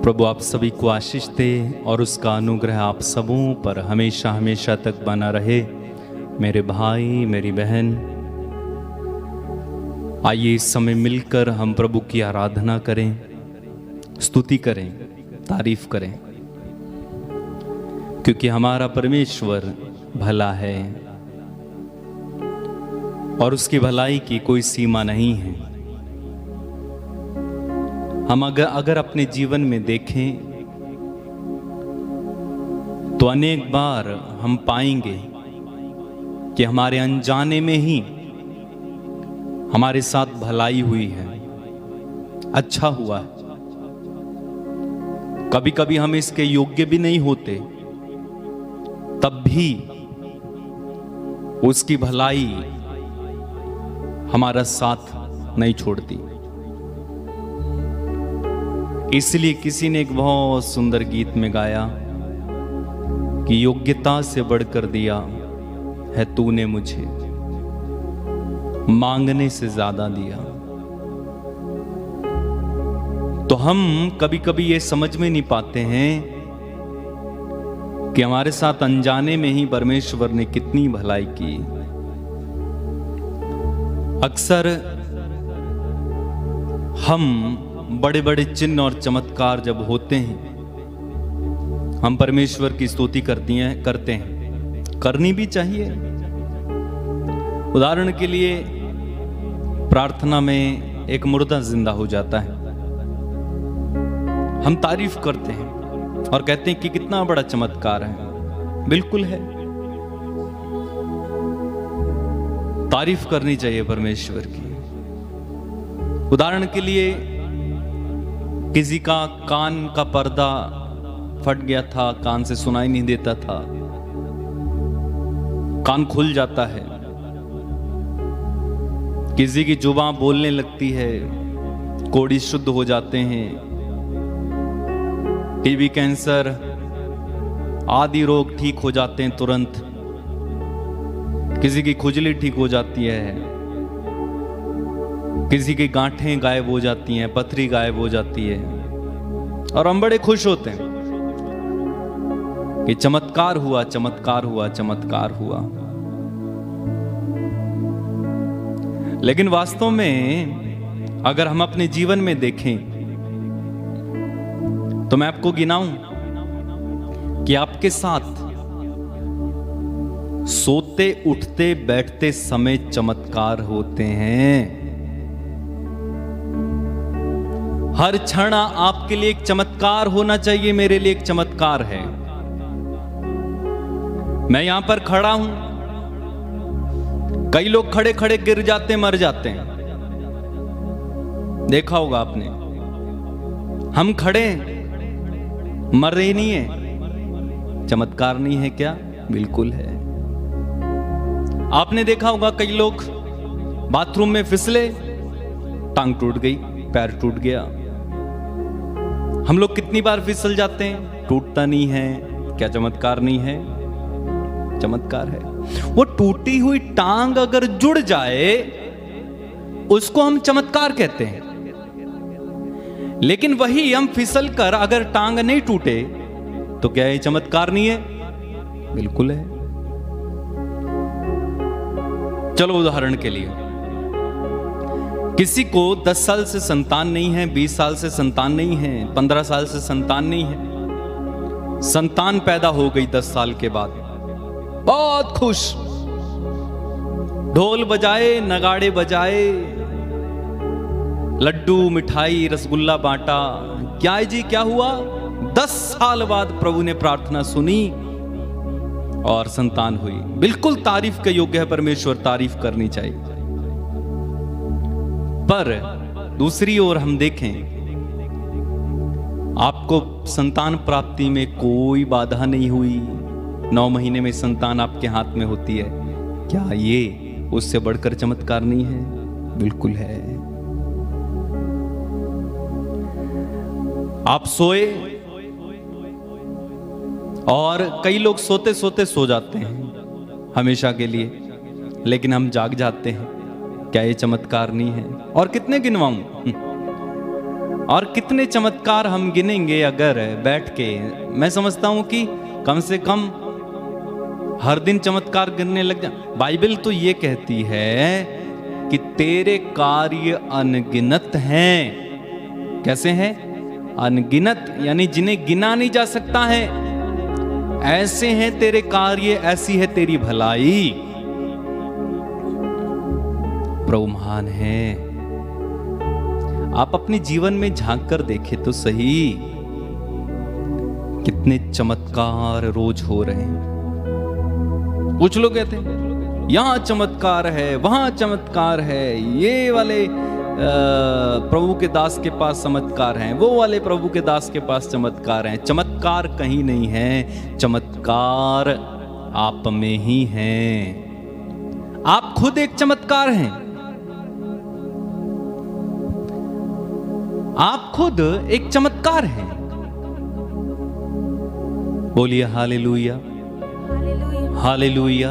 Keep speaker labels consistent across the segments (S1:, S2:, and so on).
S1: प्रभु आप सभी को आशीष दे और उसका अनुग्रह आप सबों पर हमेशा हमेशा तक बना रहे। मेरे भाई मेरी बहन, आइए इस समय मिलकर हम प्रभु की आराधना करें, स्तुति करें, तारीफ करें, क्योंकि हमारा परमेश्वर भला है और उसकी भलाई की कोई सीमा नहीं है। हम अगर अपने जीवन में देखें तो अनेक बार हम पाएंगे कि हमारे अनजाने में ही हमारे साथ भलाई हुई है, अच्छा हुआ है। कभी कभी हम इसके योग्य भी नहीं होते, तब भी उसकी भलाई हमारा साथ नहीं छोड़ती। इसलिए किसी ने एक बहुत सुंदर गीत में गाया कि योग्यता से बढ़कर दिया है तूने मुझे, मांगने से ज्यादा दिया। तो हम कभी कभी ये समझ में नहीं पाते हैं कि हमारे साथ अनजाने में ही परमेश्वर ने कितनी भलाई की। अक्सर हम बड़े बड़े चिन्ह और चमत्कार जब होते हैं, हम परमेश्वर की स्तुति करते हैं, करनी भी चाहिए। उदाहरण के लिए प्रार्थना में एक मुर्दा जिंदा हो जाता है, हम तारीफ करते हैं और कहते हैं कि कितना बड़ा चमत्कार है। बिल्कुल है, तारीफ करनी चाहिए परमेश्वर की। उदाहरण के लिए किसी का कान का पर्दा फट गया था, कान से सुनाई नहीं देता था, कान खुल जाता है। किसी की जुबान बोलने लगती है, कोड़ी शुद्ध हो जाते हैं। टीबी, कैंसर आदि रोग ठीक हो जाते हैं तुरंत। किसी की खुजली ठीक हो जाती है, किसी की गांठें गायब हो जाती हैं, पथरी गायब हो जाती है, और हम बड़े खुश होते हैं कि चमत्कार हुआ, चमत्कार हुआ, चमत्कार हुआ। लेकिन वास्तव में अगर हम अपने जीवन में देखें तो मैं आपको गिनाऊं कि आपके साथ सोते उठते बैठते समय चमत्कार होते हैं। हर क्षण आपके लिए एक चमत्कार होना चाहिए, मेरे लिए एक चमत्कार है। मैं यहां पर खड़ा हूं, कई लोग खड़े खड़े गिर जाते, मर जाते हैं, देखा होगा आपने। हम खड़े मर रहे नहीं है, चमत्कार नहीं है क्या? बिल्कुल है। आपने देखा होगा कई लोग बाथरूम में फिसले, टांग टूट गई, पैर टूट गया। हम लोग कितनी बार फिसल जाते हैं, टूटता नहीं है, क्या चमत्कार नहीं है? चमत्कार है। वो टूटी हुई टांग अगर जुड़ जाए उसको हम चमत्कार कहते हैं। लेकिन वही हम फिसल कर अगर टांग नहीं टूटे तो क्या ये चमत्कार नहीं है? बिल्कुल है। चलो उदाहरण के लिए, किसी को 10 साल से संतान नहीं है, 20 साल से संतान नहीं है, 15 साल से संतान नहीं है। संतान पैदा हो गई 10 साल के बाद, बहुत खुश, ढोल बजाए, नगाड़े बजाए, लड्डू मिठाई रसगुल्ला बांटा। क्या है जी, क्या हुआ? 10 साल बाद प्रभु ने प्रार्थना सुनी और संतान हुई। बिल्कुल तारीफ के योग्य है, परमेश्वर, तारीफ करनी चाहिए। पर दूसरी ओर हम देखें, आपको संतान प्राप्ति में कोई बाधा नहीं हुई, 9 महीने में संतान आपके हाथ में होती है। क्या ये उससे बढ़कर चमत्कार नहीं है? बिल्कुल है। आप सोए, और कई लोग सोते सोते सो जाते हैं हमेशा के लिए, लेकिन हम जाग जाते हैं। क्या ये चमत्कार नहीं है? और कितने गिनवाऊं? और कितने चमत्कार हम गिनेंगे अगर बैठ के। मैं समझता हूं कि कम से कम हर दिन चमत्कार गिनने लग जा। बाइबल तो ये कहती है कि तेरे कार्य अनगिनत हैं। कैसे हैं? अनगिनत, यानी जिन्हें गिना नहीं जा सकता है। ऐसे हैं तेरे कार्य, ऐसी है तेरी भलाई। प्रभु महान है। आप अपने जीवन में झांक कर देखें तो सही, कितने चमत्कार रोज हो रहे हैं। कुछ लोग कहते हैं यहां चमत्कार है, वहां चमत्कार है, ये वाले प्रभु के दास के पास चमत्कार हैं, वो वाले प्रभु के दास के पास चमत्कार हैं। चमत्कार कहीं नहीं है, चमत्कार आप में ही हैं। आप खुद एक चमत्कार हैं। आप खुद एक चमत्कार हैं। बोलिए hallelujah, hallelujah,
S2: hallelujah,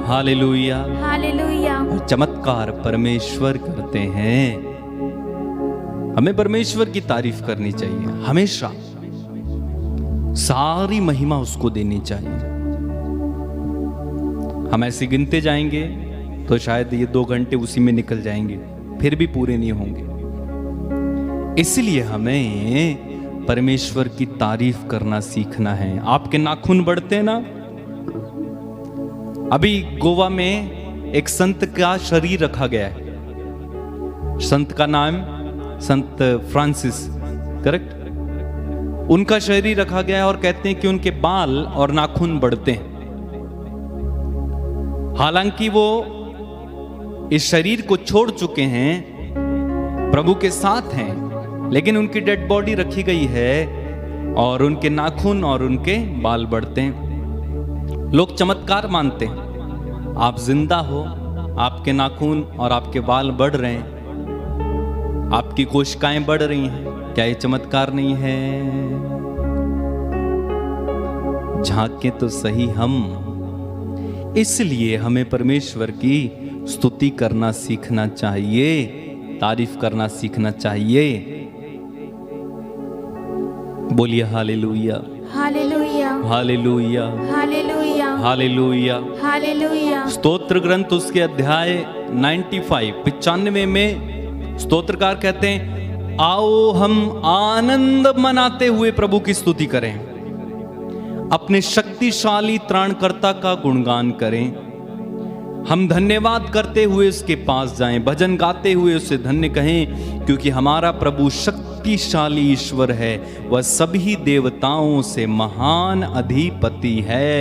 S1: hallelujah,
S2: hallelujah.
S1: चमत्कार परमेश्वर करते हैं। हमें परमेश्वर की तारीफ करनी चाहिए हमेशा, सारी महिमा उसको देनी चाहिए। हम ऐसे गिनते जाएंगे तो शायद ये 2 घंटे उसी में निकल जाएंगे, फिर भी पूरे नहीं होंगे। इसलिए हमें परमेश्वर की तारीफ करना सीखना है। आपके नाखून बढ़ते ना। अभी गोवा में एक संत का शरीर रखा गया है। संत का नाम संत फ्रांसिस, करेक्ट। उनका शरीर रखा गया है और कहते हैं कि उनके बाल और नाखून बढ़ते हैं। हालांकि वो इस शरीर को छोड़ चुके हैं, प्रभु के साथ हैं, लेकिन उनकी डेड बॉडी रखी गई है और उनके नाखून और उनके बाल बढ़ते हैं। लोग चमत्कार मानते हैं। आप जिंदा हो, आपके नाखून और आपके बाल बढ़ रहे हैं, आपकी कोशिकाएं बढ़ रही हैं, क्या ये चमत्कार नहीं है? झांके तो सही हम। इसलिए हमें परमेश्वर की स्तुति करना सीखना चाहिए, तारीफ करना सीखना चाहिए। बोलिए hallelujah,
S2: hallelujah,
S1: hallelujah,
S2: hallelujah,
S1: hallelujah,
S2: hallelujah.
S1: स्तोत्र ग्रंथ उसके अध्याय 95 में स्तोत्रकार कहते हैं, आओ हम आनंद मनाते हुए प्रभु की स्तुति करें, अपने शक्तिशाली त्राणकर्ता का गुणगान करें। हम धन्यवाद करते हुए उसके पास जाएं, भजन गाते हुए उसे धन्य कहें, क्योंकि हमारा प्रभु शक्तिशाली ईश्वर है, वह सभी देवताओं से महान अधिपति है।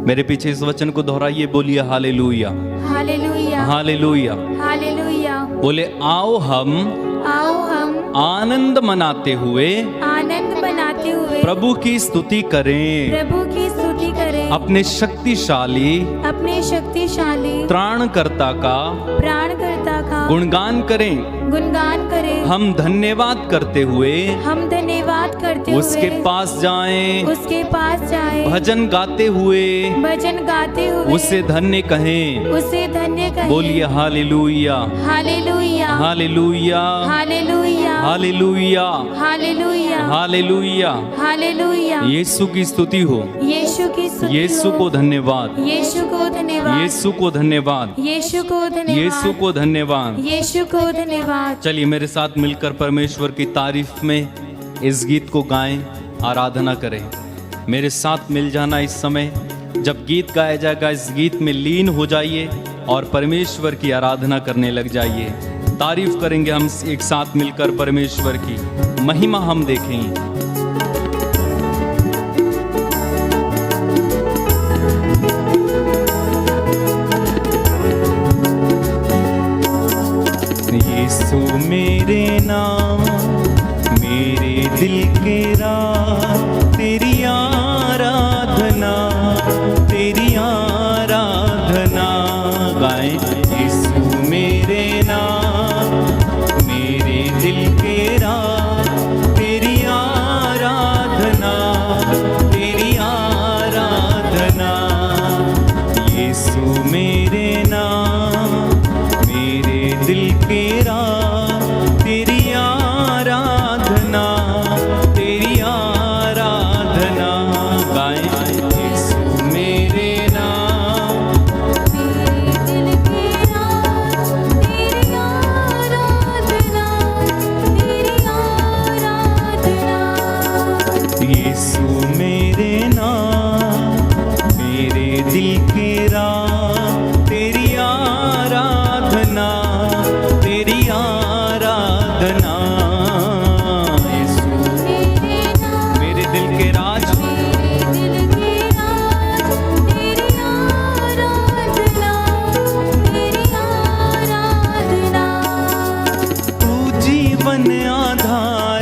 S1: मेरे पीछे इस वचन को दोहराइए, बोलिए हालेलुया,
S2: हालेलुया,
S1: हालेलुया,
S2: हालेलुया।
S1: बोले आओ हम आनंद मनाते हुए प्रभु की स्तुति करें,
S2: प्रभु की स्तुति करें,
S1: अपने शक्तिशाली त्राणकर्ता का गुणगान करें। हम धन्यवाद करते हुए उसके पास जाएं, भजन गाते हुए उसे धन्य कहें। बोलिए hallelujah,
S2: hallelujah,
S1: hallelujah,
S2: hallelujah,
S1: hallelujah,
S2: hallelujah,
S1: hallelujah,
S2: hallelujah.
S1: Yeshu की स्तुति हो,
S2: यीशु की स्तुति
S1: यीशु
S2: हो।
S1: को धन्यवाद,
S2: यीशु को धन्यवाद,
S1: यीशु को धन्यवाद,
S2: यीशु को धन्यवाद,
S1: यीशु को धन्यवाद,
S2: यीशु को धन्यवाद।
S1: चलिए मेरे साथ मिलकर परमेश्वर की तारीफ में इस गीत को गाएं, आराधना करें। मेरे साथ मिल जाना इस समय, जब गीत गाया जाएगा इस गीत में लीन हो जाइए और परमेश्वर की आराधना करने लग जाइए। तारीफ करेंगे हम एक साथ मिलकर परमेश्वर की, महिमा हम देखेंगे। यीशु मेरे नाम, मेरे दिल के राह, तेरी आराधना, तेरी आराधना गाएं। यीशु मेरे नाम, मेरे दिल के राह, तेरी आराधना,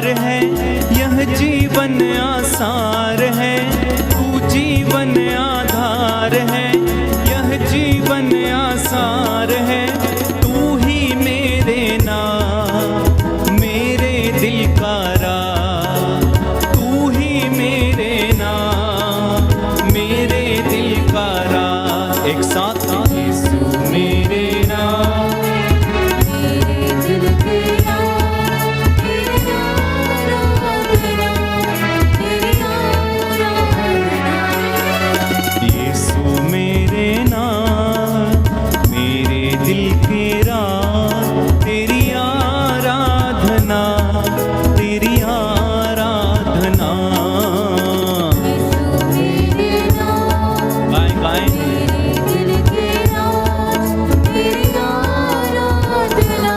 S1: पार है, यह जीवन आसार है, तू जीवन आधार है, यह जीवन आसार है, तू ही मेरे नाम, मेरे दिल का राज, तू ही मेरे नाम, मेरे दिल का राज। एक साथ यीशु मेरे नाम,
S2: मेरे दिल के राज, तेरी आराधना, तेरी आराधना।
S1: यीशु मेरे नाम, मेरे दिल के राज, तेरी आराधना, तेरी आराधना।
S2: यीशु मेरे नाम,
S1: गाएं गाएं।
S2: मेरे दिल के राज, तेरी आराधना,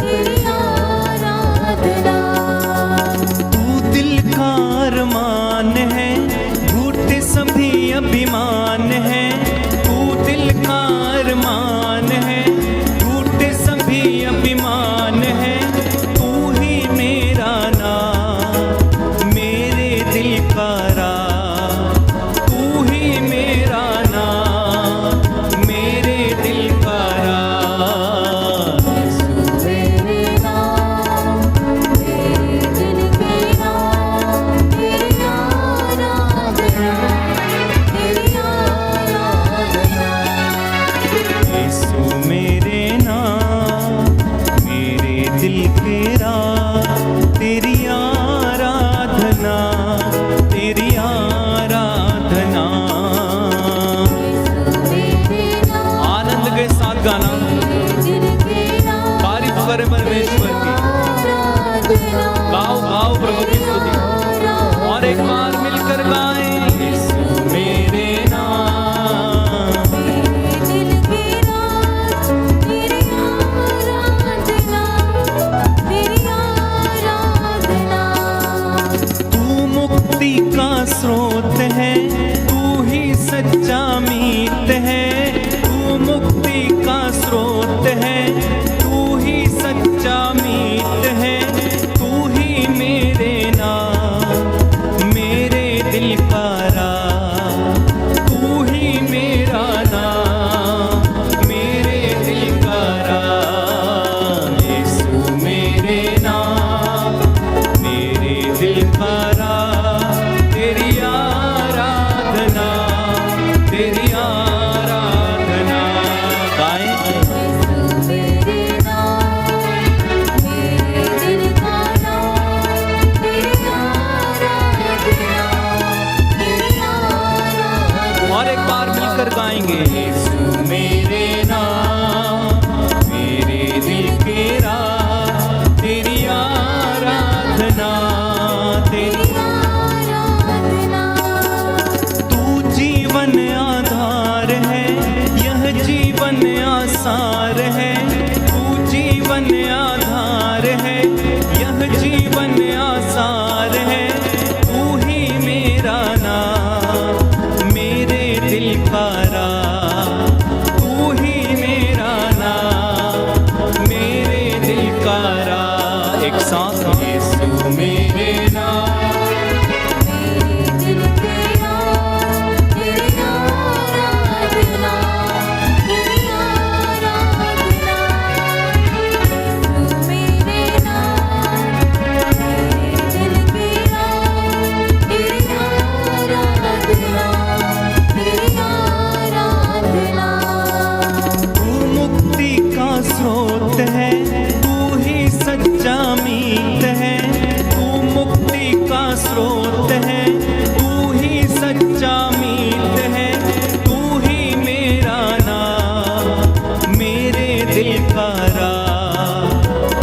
S2: तेरी आराधना।
S1: तू दिल का अरमान है, झूठे सभी अभिमान है, तू दिल का अरमान है, झूठे सभी अभिमान है, तू ही मेरा नाम, मेरे दिल का राज, तू ही मेरा नाम, मेरे दिल का राज।
S2: यीशु मेरे नाम, मेरे दिल के राज, तेरी आराधना, तेरी आराधना।
S1: यीशु मेरे नाम, मेरे दिल के राज, तेरी आराधना, तेरी आराधना।
S2: यीशु मेरे नाम,
S1: आनंद के साथ गाना,
S2: दिल के राज,
S1: तारीफ करें परमेश्वर की,
S2: आराधना,
S1: गाओ गाओ प्रभु की स्तुति, और एक बार मिलकर गाएं। यीशु मेरे नाम,
S2: मेरे दिल के राज, तेरी आराधना, तेरी आराधना।
S1: तू मुक्ति का स्रोत है, तू ही सच्चा मीत है, तू मुक्ति का स्रोत है, तू ही सच्चा मीत है, तू ही मेरे नाम, मेरे दिल का राज, तू ही मेरा नाम, मेरे दिल का राज। यीशु मेरे नाम, मेरे दिल का राज, तेरी आराधना, तेरी आराधना। गाएं।
S2: यीशु मेरे नाम, मेरे दिल का राज, तेरी आराधना, तेरी आराधना।
S1: और एक बार मिलकर गाएंगे। यीशु मेरे नाम, मेरे दिल के राज, तेरी आराधना, तेरी।
S2: आराधना।
S1: तू जीवन आधार है, यह जीवन आसार है, तू जीवन आधार है, यह जीवन आसार है, तू ही मेरा नाम, मेरे दिल का राज, तू ही मेरा नाम, मेरे दिल का राज। एक साथ यीशु मेरे नाम,
S2: मेरे दिल के राज, तेरी आराधना, तेरी आराधना। यीशु मेरे नाम, मेरे दिल के राज, तेरी आराधना, तेरी आराधना।
S1: तू मुक्ति का स्रोत है, तू ही सच्चा मीत है, तू मुक्ति का स्रोत है, तू ही सच्चा मीत है, तू ही मेरा नाम, मेरे दिल का राज,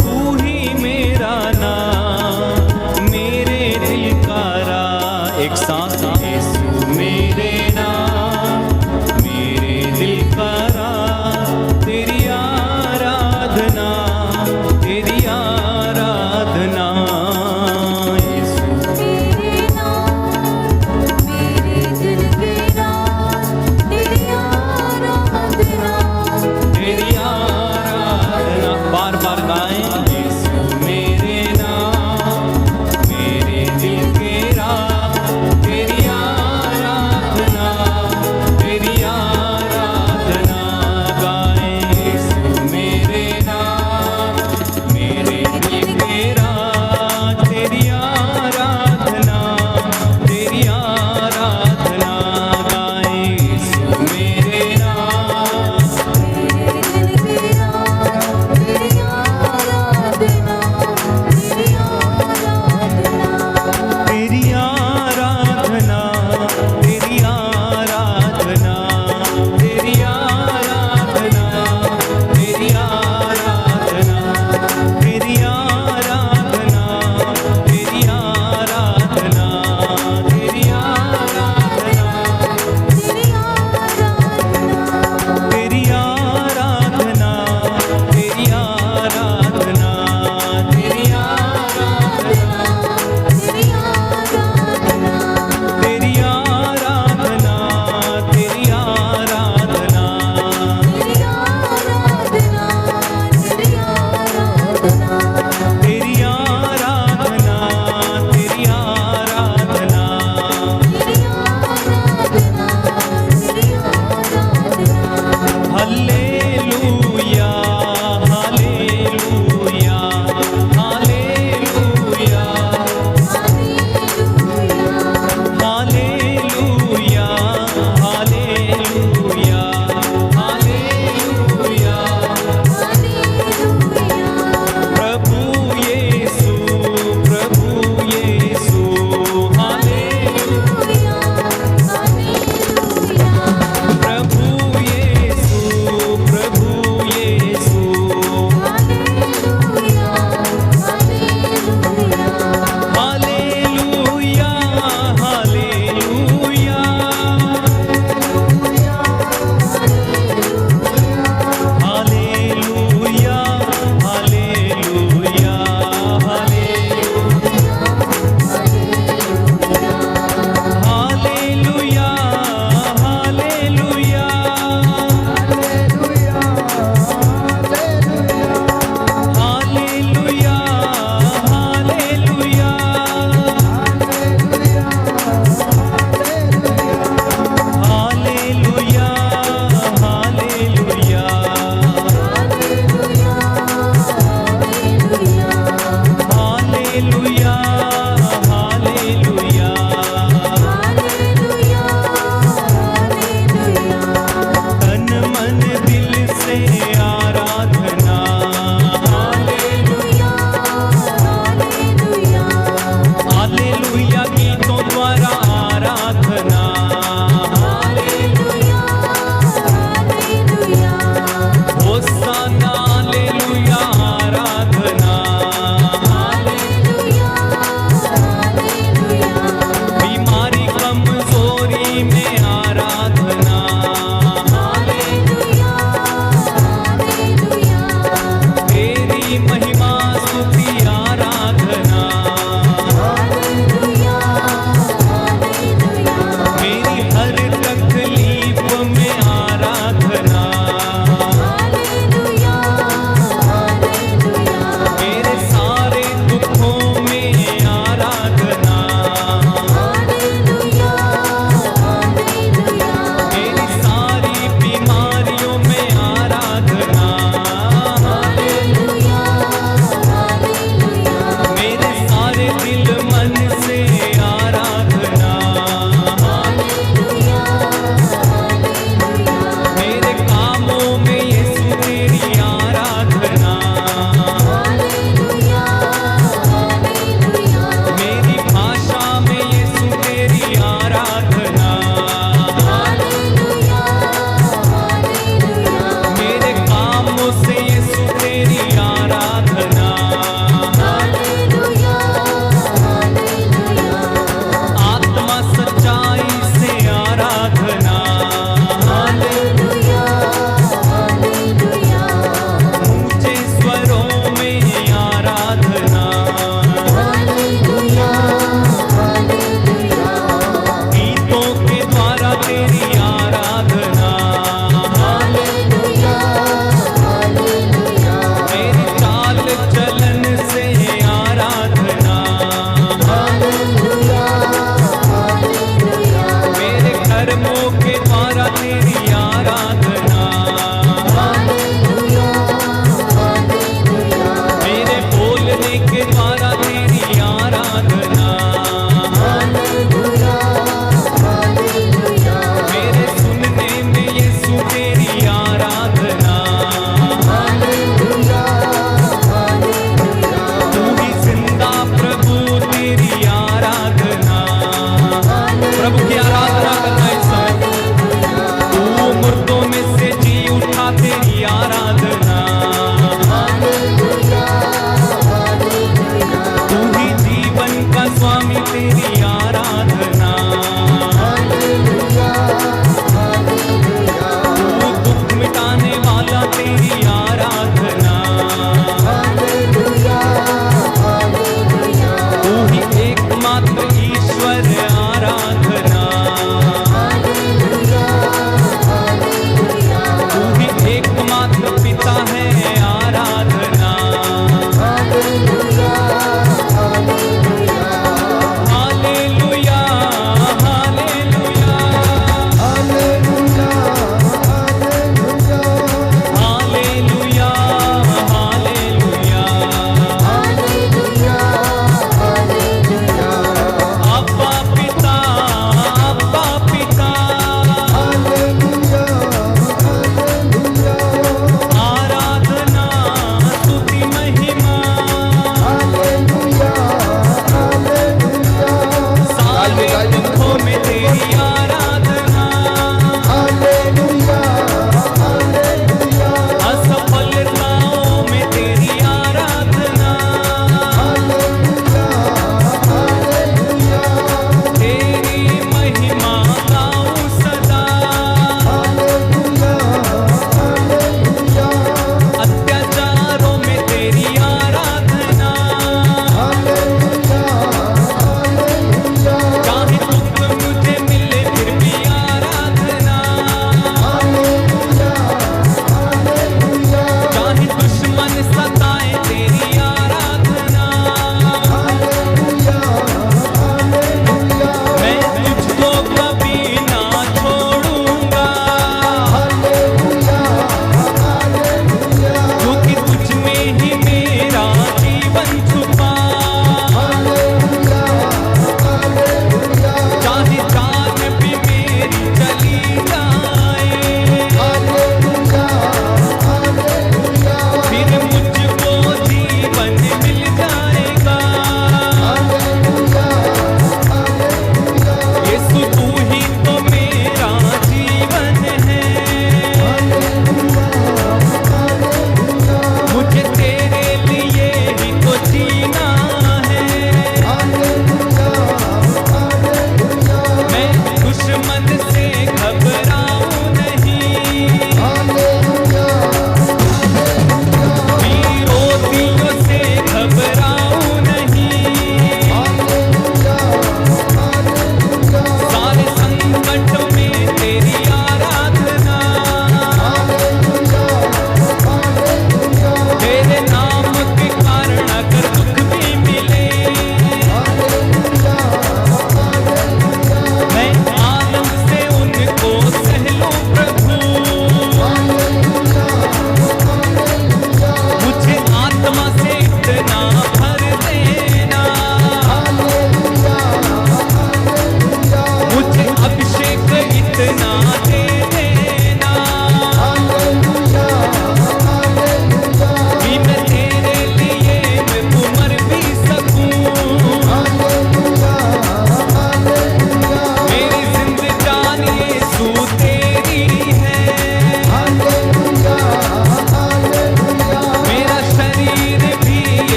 S1: तू ही मेरा नाम, मेरे दिल का राज। एक साथ यीशु मेरे नाम, मेरे दिल का राज, तेरी आराधना, तेरी आराधना। यीशु
S2: मेरे नाम,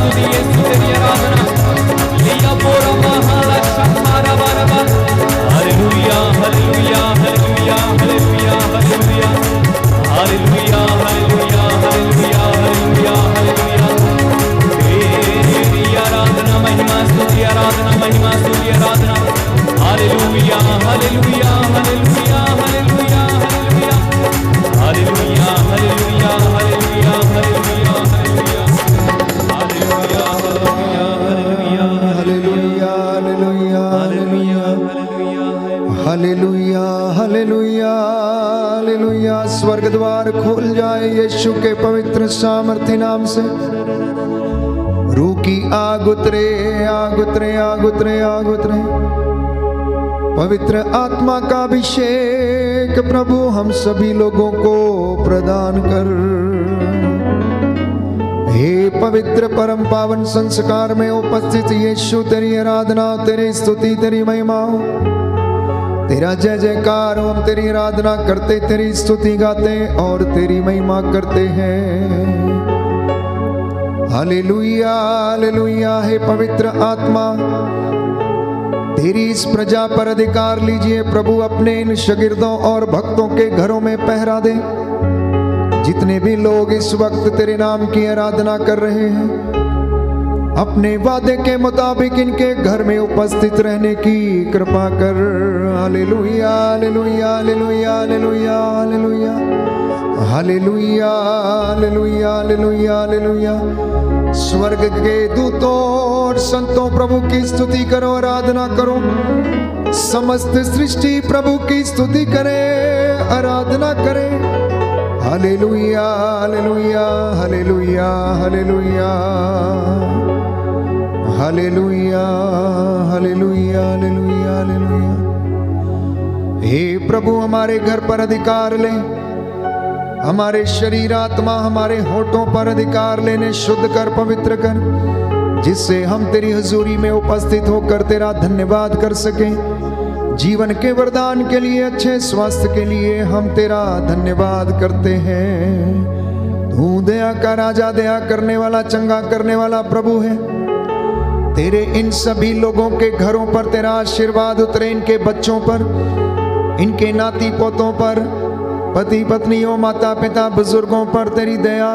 S1: स्तुति यीशु तेरी आराधना लिया बोरा महाला शंभारा बारबा hallelujah hallelujah hallelujah hallelujah hallelujah hallelujah hallelujah hallelujah hallelujah hallelujah तेरी आराधना महिमा स्तुति आराधना महिमा स्तुति आराधना hallelujah hallelujah hallelujah hallelujah hallelujah hallelujah hallelujah hallelujah hallelujah hallelujah hallelujah
S3: hallelujah hallelujah hallelujah hallelujah. स्वर्ग द्वार खुल जाए यीशु के पवित्र सामर्थ्य नाम से। रूह की आग उतरे आग उतरे आग उतरे आग उतरे। पवित्र आत्मा का अभिषेक प्रभु हम सभी लोगों को प्रदान कर। हे पवित्र परम पावन संस्कार में उपस्थित यीशु तेरी आराधना तेरी स्तुति तेरी महिमा हो। तेरा जय जयकार हम तेरी आराधना करते तेरी स्तुति गाते और तेरी महिमा करते हैं। Hallelujah hallelujah. हे पवित्र आत्मा तेरी इस प्रजा पर अधिकार लीजिए प्रभु। अपने इन शागिर्दों और भक्तों के घरों में पहरा दे। जितने भी लोग इस वक्त तेरे नाम की आराधना कर रहे हैं अपने वादे के मुताबिक इनके घर में उपस्थित रहने की कृपा कर। Hallelujah hallelujah hallelujah hallelujah hallelujah hallelujah hallelujah hallelujah hallelujah. स्वर्ग के दूतों और संतों प्रभु की स्तुति करो आराधना करो। समस्त सृष्टि प्रभु की स्तुति करे आराधना करे। Hallelujah hallelujah hallelujah hallelujah hallelujah hallelujah hallelujah hallelujah. हे प्रभु हमारे घर पर अधिकार ले। हमारे शरीर आत्मा हमारे होठों पर अधिकार लेने शुद्ध कर पवित्र कर जिससे हम तेरी हुजूरी में उपस्थित होकर तेरा धन्यवाद कर सकें। जीवन के वरदान के लिए अच्छे स्वास्थ्य के लिए हम तेरा धन्यवाद करते हैं। तू दया का राजा दया करने वाला चंगा करने वाला प्रभु है। तेरे इन सभी लोगों के घरों पर तेरा आशीर्वाद उतरे। इनके बच्चों पर इनके नाती पोतों पर पति पत्नियों माता पिता बुजुर्गों पर तेरी दया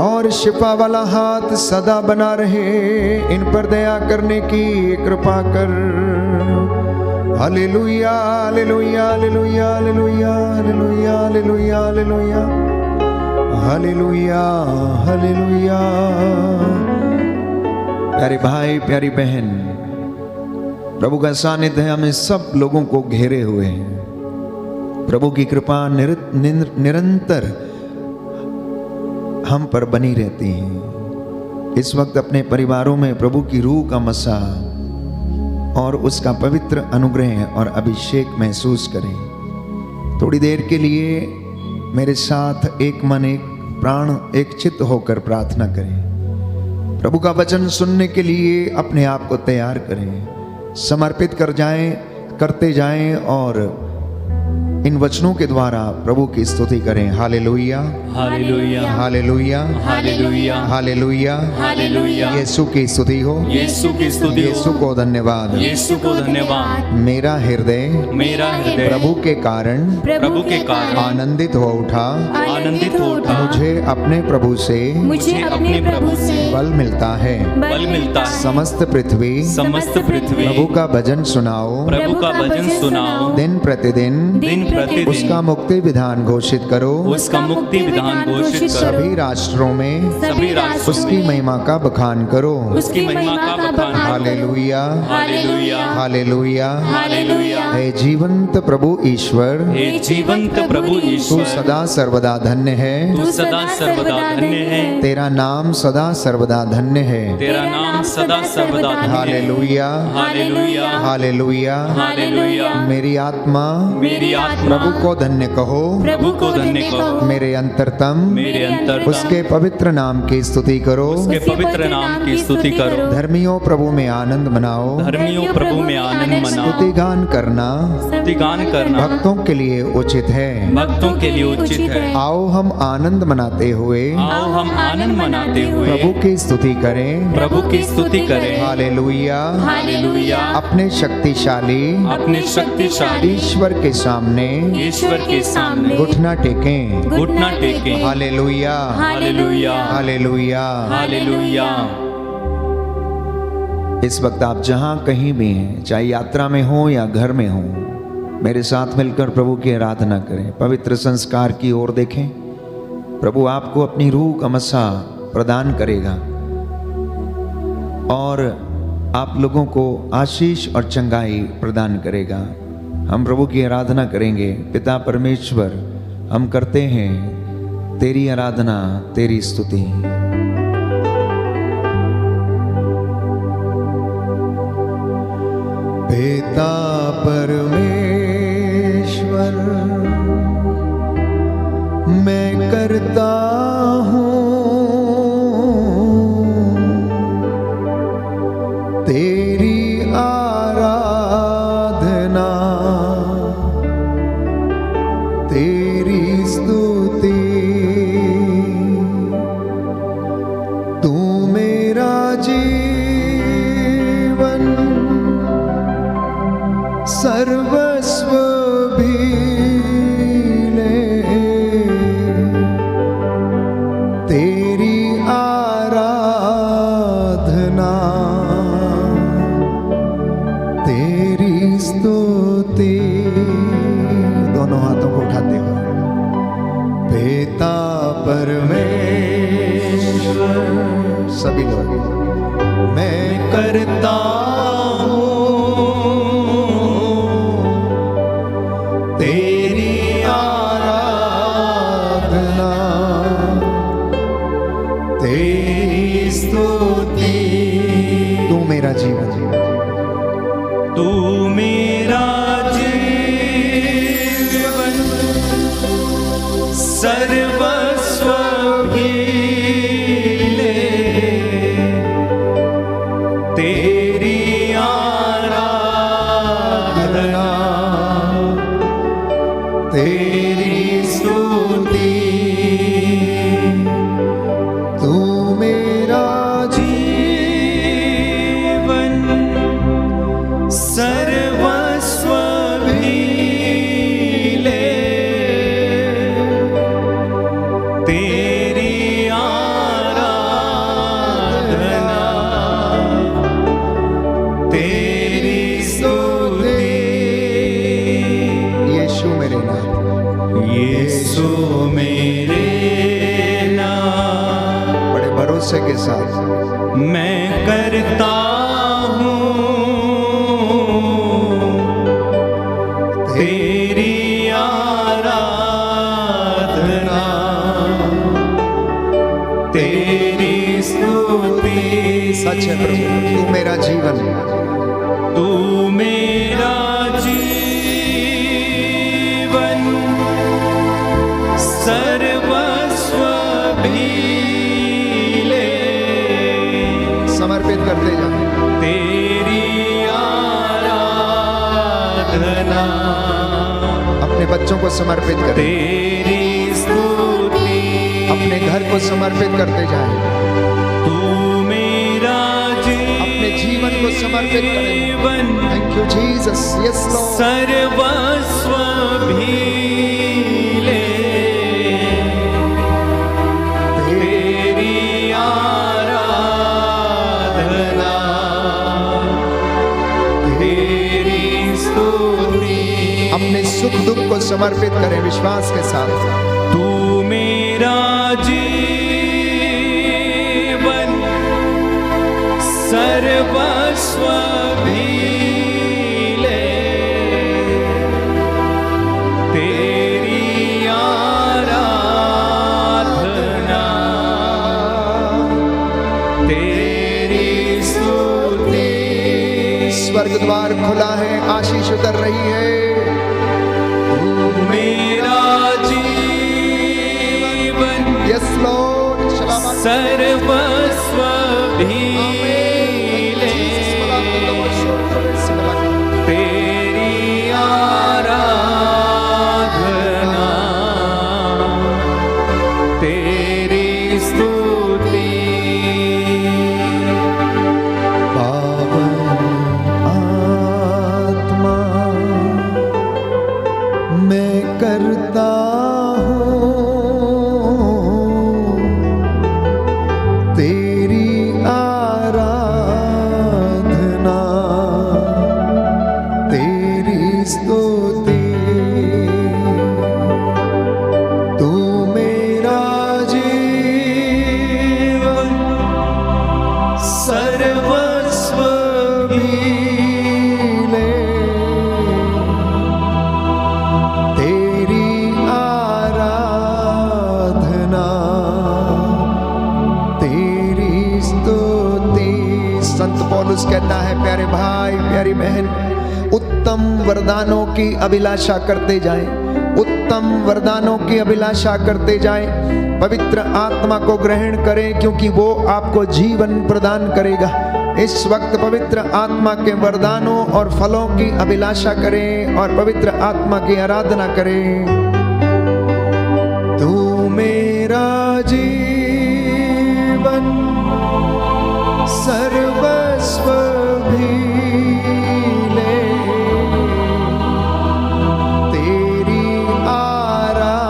S3: और शिफा वाला हाथ सदा बना रहे। इन पर दया करने की कृपा कर। Hallelujah hallelujah hallelujah hallelujah hallelujah hallelujah hallelujah hallelujah hallelujah. प्यारे भाई प्यारी बहन प्रभु का सानिध्य हमें सब लोगों को घेरे हुए हैं। प्रभु की कृपा निरंतर हम पर बनी रहती है। इस वक्त अपने परिवारों में प्रभु की रूह का मसा और उसका पवित्र अनुग्रह और अभिषेक महसूस करें। थोड़ी देर के लिए मेरे साथ एक मन एक प्राण एक चित्त होकर प्रार्थना करें। प्रभु का वचन सुनने के लिए अपने आप को तैयार करें। समर्पित करते जाएं और इन वचनों के द्वारा प्रभु की स्तुति करें। Hallelujah
S1: hallelujah
S3: hallelujah
S1: hallelujah
S3: hallelujah
S1: hallelujah.
S3: Yeshu की स्तुति हो
S1: यीशु की स्तुति हो।
S3: यीशु को धन्यवाद
S1: यीशु को धन्यवाद।
S3: मेरा हृदय प्रभु के कारण आनंदित हो उठा।
S1: आनंदित हो उठा।
S3: मुझे अपने प्रभु से बल मिलता है।
S1: बल मिलता है।
S3: समस्त पृथ्वी प्रभु का भजन सुनाओ।
S1: प्रभु का भजन सुनाओ।
S3: दिन प्रतिदिन उसका मुक्ति विधान घोषित करो।
S1: उसका मुक्ति विधान घोषित करो।
S3: सभी राष्ट्रों में उसकी महिमा का बखान करो।
S1: उसकी महिमा का बखान।
S3: Hallelujah
S1: hallelujah
S3: hallelujah
S1: hallelujah.
S3: हे जीवंत प्रभु ईश्वर
S1: हे जीवंत प्रभु
S3: तू
S1: ईश्वर
S3: सदा सर्वदा धन्य है।
S1: तू सदा सर्वदा धन्य है।
S3: तेरा नाम सदा सर्वदा धन्य है।
S1: तेरा नाम सदा सर्वदा धन्य है।
S3: Hallelujah
S1: hallelujah
S3: hallelujah
S1: hallelujah.
S3: मेरी आत्मा प्रभु को धन्य कहो,
S1: प्रभु को धन्य कहो,
S3: मेरे अंतरतम
S1: मेरे अंतर
S3: उसके पवित्र नाम की स्तुति करो।
S1: उसके पवित्र नाम की स्तुति करो।
S3: धर्मियों प्रभु में आनंद मनाओ,
S1: धर्मियों प्रभु में आनंद मनाओ।
S3: स्तुति गान करना
S1: स्तुति गान करना
S3: भक्तों के लिए उचित है।
S1: भक्तों के लिए उचित है।
S3: आओ हम आनंद मनाते हुए
S1: आओ हम आनंद मनाते हुए
S3: प्रभु की स्तुति करें।
S1: प्रभु की स्तुति करें।
S3: Hallelujah,
S1: hallelujah.
S3: अपने शक्तिशाली
S1: अपने शक्तिशाली
S3: ईश्वर के सामने
S1: ईश्वर के सामने
S3: घुटना टेकें।
S1: घुटना टेकें।
S3: Hallelujah,
S1: hallelujah,
S3: hallelujah.
S1: हालेलुया।
S3: इस वक्त आप जहां कहीं भी हैं, चाहे यात्रा में हो या घर में हो, मेरे साथ मिलकर प्रभु की आराधना करें। पवित्र संस्कार की ओर देखें। प्रभु आपको अपनी रूह का मसा प्रदान करेगा और आप लोगों को आशीष और चंगाई प्रदान करेगा। हम प्रभु की आराधना करेंगे। पिता परमेश्वर, हम करते हैं तेरी आराधना, तेरी स्तुति। पिता परमेश्वर, मैं करता हूँ तेरी आराधना, तेरी स्तुति। तू मेरा जीवन सर्वस्व भी ले, तेरी आराधना, तेरी स्तुति। दोनों हाथों को उठाते हुए पिता परमेश्वर, सभी लोग, मैं करता तेरी आराधना, तेरी स्तुति। तू मेरा जीवन,
S1: तू मेरा जीवन सर्वस्व भी ले, तेरी आराधना,
S3: तेरी स्तुति। तू मेरा
S1: जीवन सर्वस्व भी ले, तेरी आराधना, तेरी स्तुति।
S3: यीशु मेरे नाम,
S1: यीशु मेरे नाम,
S3: बड़े भरोसे के साथ
S1: मैं करता हूँ तेरी आराधना, तेरी स्तुति।
S3: सच है प्रभु, तू मेरा जीवन,
S1: तू मेरा जीवन सर्वस्व भी ले,
S3: समर्पित करते जाओ।
S1: तेरी आराधना,
S3: अपने बच्चों को समर्पित करें,
S1: तेरी स्तुति।
S3: अपने घर को समर्पित करते जाएं,
S1: तू मेरा
S3: अपने जीवन को समर्पित करें।
S1: जीवन
S3: thank you Jesus, yes Lord.
S1: सर्वस्व भी ले, तेरी आराधना, तेरी स्तुति।
S3: अपने सुख दुख को समर्पित करें विश्वास के साथ।
S1: तू मेरा जीवन सर्वस्व भी ले, तेरी आराधना, तेरी स्तुति।
S3: स्वर्ग द्वार खुला है, आशीष उतर रही है।
S1: सर्वस्व भी ले तेरी आराधना तेरी स्तुति
S3: पावन आत्मा मैं करता हूँ तेरी आराधना तेरी स्तुति तू मेरा जीवन सर्वस्व भी ले तेरी आराधना तेरी स्तुति। संत पौलुस कहता है प्यारे भाई प्यारी बहन, उत्तम वरदानों की अभिलाषा करते जाएं, उत्तम वरदानों की अभिलाषा करते जाएं, पवित्र आत्मा को ग्रहण करें क्योंकि वो आपको जीवन प्रदान करेगा। इस वक्त पवित्र आत्मा के वरदानों और फलों की अभिलाषा करें और पवित्र आत्मा की आराधना करें। तू मेरा जीवन सर्वस्व भी ले तेरी आराधना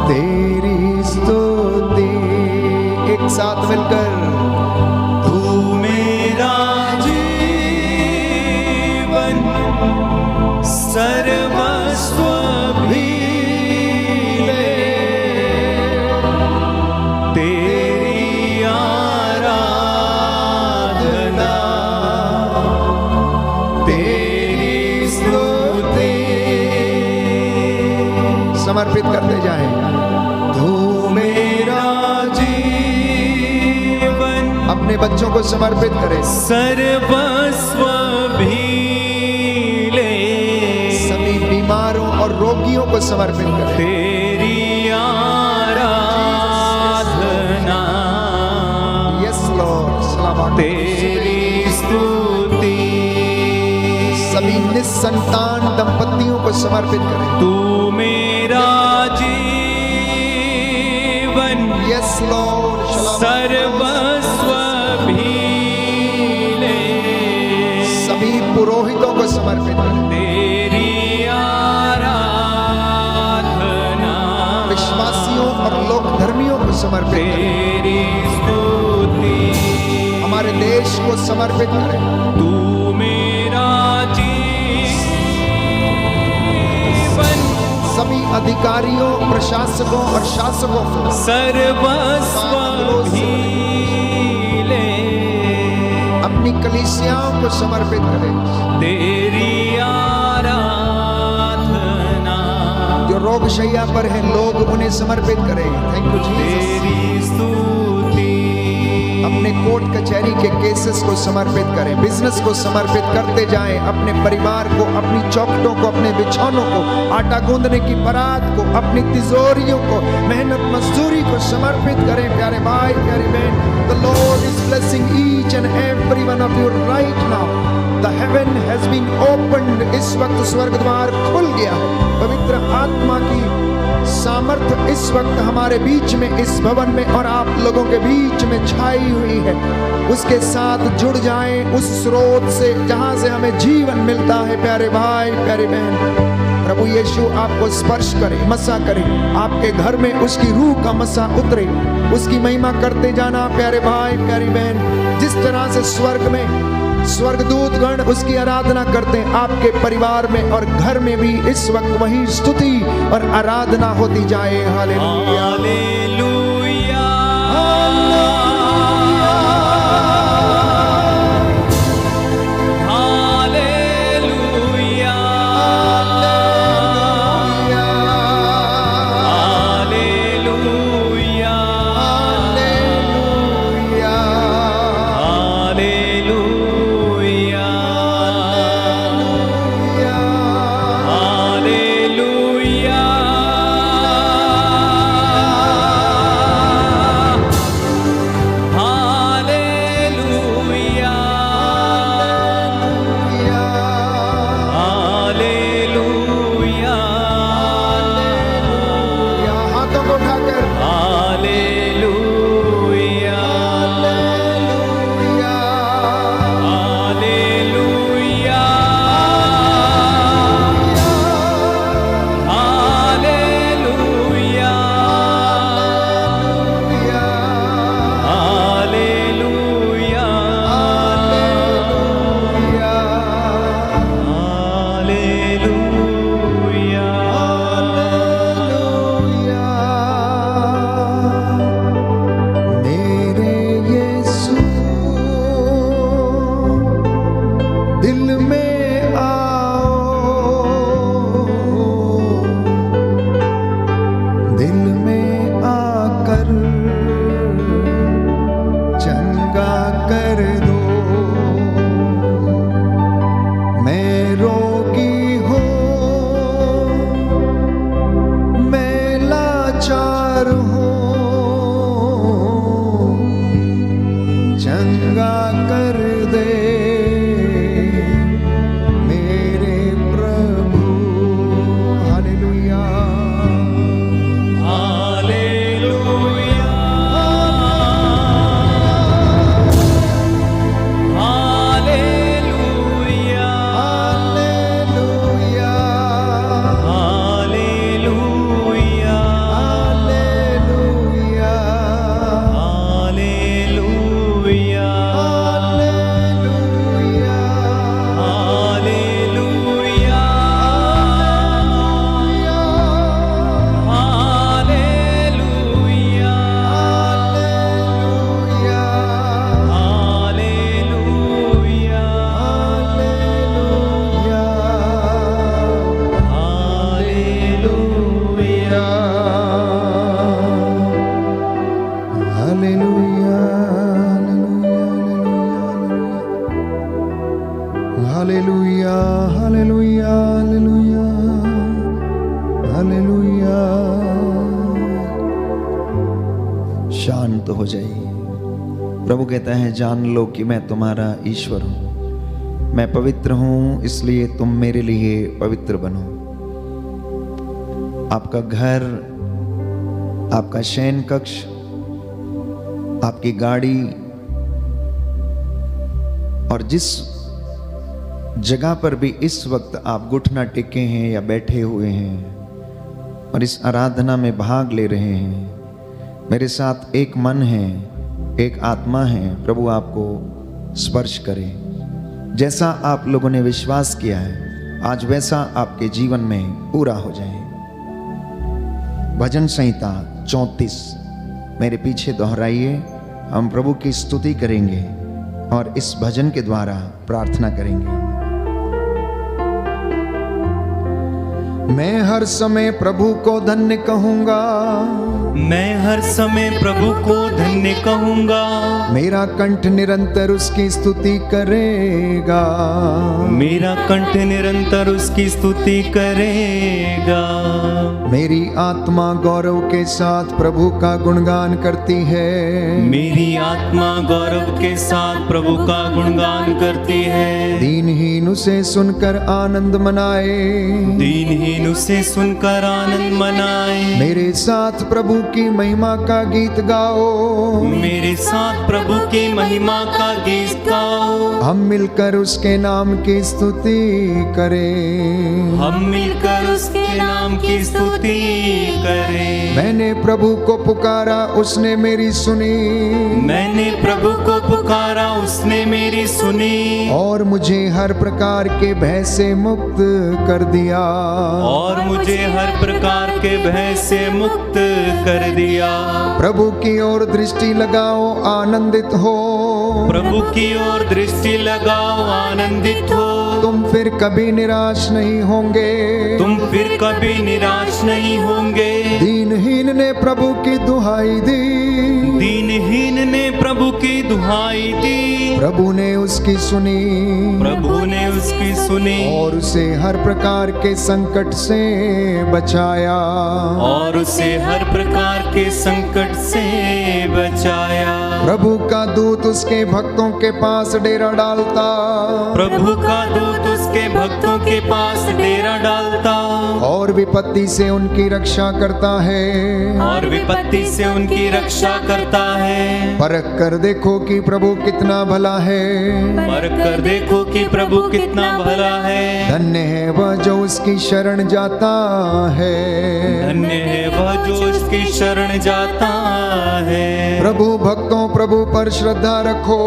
S3: तेरी स्तुति। एक साथ मिलकर
S1: तू मेरा जीवन सर्वस्व भी ले तेरी आराधना तेरी स्तुति
S3: समर्पित करते जाएं। तू मेरा
S1: जीवन
S3: अपने बच्चों को समर्पित करें,
S1: सर्वस्व भी ले
S3: सभी बीमारों और रोगियों को समर्पित करें।
S1: तेरी आराधना
S3: यस लॉर्ड, सलाम।
S1: तेरी स्तुति
S3: सभी निस्संतान दंपतियों को समर्पित करें।
S1: तू मेरा जीवन
S3: यस लॉर्ड,
S1: सर्वस्व भी ले
S3: सभी पुरोहितों को समर्पित करें।
S1: तेरी आराधना
S3: विश्वासियों और लोक धर्मियों को समर्पित करें।
S1: तेरी स्तुति
S3: हमारे देश को समर्पित करें।
S1: तू मेरा जीवन
S3: सभी अधिकारियों, प्रशासकों और शासकों को
S1: सर्वस्व भी ले
S3: अपनी कलीसियाओं को समर्पित करें।
S1: तेरी आराधना
S3: जो रोगशैया पर हैं लोग उन्हें समर्पित करें। Thank you Jesus.
S1: तेरी स्तुति
S3: अपने कोर्ट कचहरी के केसेस को समर्पित करें, बिजनेस को समर्पित करते जाएं, अपने परिवार को, अपनी चौखटों को, अपने बिछौनों को, आटा गूंदने की परात को, अपनी तिजोरियों को, मेहनत मजदूरी को समर्पित करें। प्यारे भाई प्यारी बहन, the lord is blessing each and every one of you right now. The heaven has been opened. इस वक्त स्वर्ग द्वार खुल गया है। पवित्र आत्मा की सामर्थ्य इस वक्त हमारे बीच में, इस भवन में और आप लोगों के बीच में छाई हुई है। उसके साथ जुड़ जाएं, उस स्रोत से जहां से हमें जीवन मिलता है। प्यारे भाई प्यारी बहन, प्रभु यीशु आपको स्पर्श करे, मसा करे, आपके घर में उसकी रूह का मसा उतरे। उसकी महिमा करते जाना प्यारे भाई प्यारी बहन। जिस तरह से स्वर्ग में स्वर्गदूत गण उसकी आराधना करते हैं, आपके परिवार में और घर में भी इस वक्त वही स्तुति और आराधना होती जाए। Hallelujah
S1: hallelujah hallelujah hallelujah hallelujah hallelujah
S3: hallelujah hallelujah hallelujah hallelujah hallelujah. शांत हो जाइए। प्रभु कहता है जान लो कि मैं तुम्हारा ईश्वर हूं, मैं पवित्र हूं, इसलिए तुम मेरे लिए पवित्र बनो। आपका घर, आपका शयन कक्ष, आपकी गाड़ी और जिस जगह पर भी इस वक्त आप घुटना टेके हैं या बैठे हुए हैं और इस आराधना में भाग ले रहे हैं, मेरे साथ एक मन है, एक आत्मा है। प्रभु आपको स्पर्श करे। जैसा आप लोगों ने विश्वास किया है आज वैसा आपके जीवन में पूरा हो जाए। भजन संहिता 34 मेरे पीछे दोहराइए। हम प्रभु की स्तुति करेंगे और इस भजन के द्वारा प्रार्थना करेंगे। मैं हर समय प्रभु को धन्य कहूंगा,
S1: मैं हर समय प्रभु को धन्य कहूंगा,
S3: मेरा कंठ निरंतर उसकी स्तुति करेगा,
S1: मेरा कंठ निरंतर उसकी स्तुति करेगा।
S3: मेरी आत्मा गौरव के साथ प्रभु का गुणगान करती है,
S1: मेरी आत्मा गौरव के साथ प्रभु का गुणगान करती है।
S3: दीनहीन उसे सुनकर आनंद मनाए,
S1: दीनहीन उसे सुनकर आनंद मनाए।
S3: मेरे साथ प्रभु की महिमा का गीत गाओ,
S1: मेरे साथ प्रभु की महिमा का गीत गाओ।
S3: हम मिलकर उसके नाम की स्तुति करें,
S1: हम मिलकर उसके नाम की स्तुति करें।
S3: मैंने प्रभु को पुकारा उसने मेरी सुनी,
S1: मैंने प्रभु को पुकारा उसने मेरी सुनी,
S3: और मुझे हर प्रकार के भय से मुक्त कर दिया,
S1: और मुझे हर प्रकार के भय से मुक्त कर दिया।
S3: प्रभु की ओर दृष्टि लगाओ आनंदित हो,
S1: प्रभु की ओर दृष्टि लगाओ आनंदित हो।
S3: तुम फिर कभी निराश नहीं होंगे,
S1: तुम फिर कभी निराश नहीं होंगे।
S3: दीनहीन ने प्रभु की दुहाई दी,
S1: दीनहीन ने प्रभु की दुहाई दी,
S3: प्रभु ने उसकी सुनी,
S1: प्रभु ने उसकी सुनी,
S3: और उसे हर प्रकार के संकट से बचाया,
S1: और उसे हर प्रकार के संकट से बचाया।
S3: प्रभु का दूत उसके भक्तों के पास डेरा डालता,
S1: प्रभु का दूत उसके भक्तों के पास डेरा डालता,
S3: और विपत्ति से उनकी रक्षा करता है,
S1: और विपत्ति से उनकी रक्षा करता है।
S3: परख कर देखो कि प्रभु कितना भला है,
S1: परख कर देखो कि प्रभु कितना भला है।
S3: धन्य है वह जो उसकी शरण जाता है,
S1: धन्य है वह जो उसकी शरण जाता है।
S3: प्रभु भक्तों प्रभु पर श्रद्धा रखो,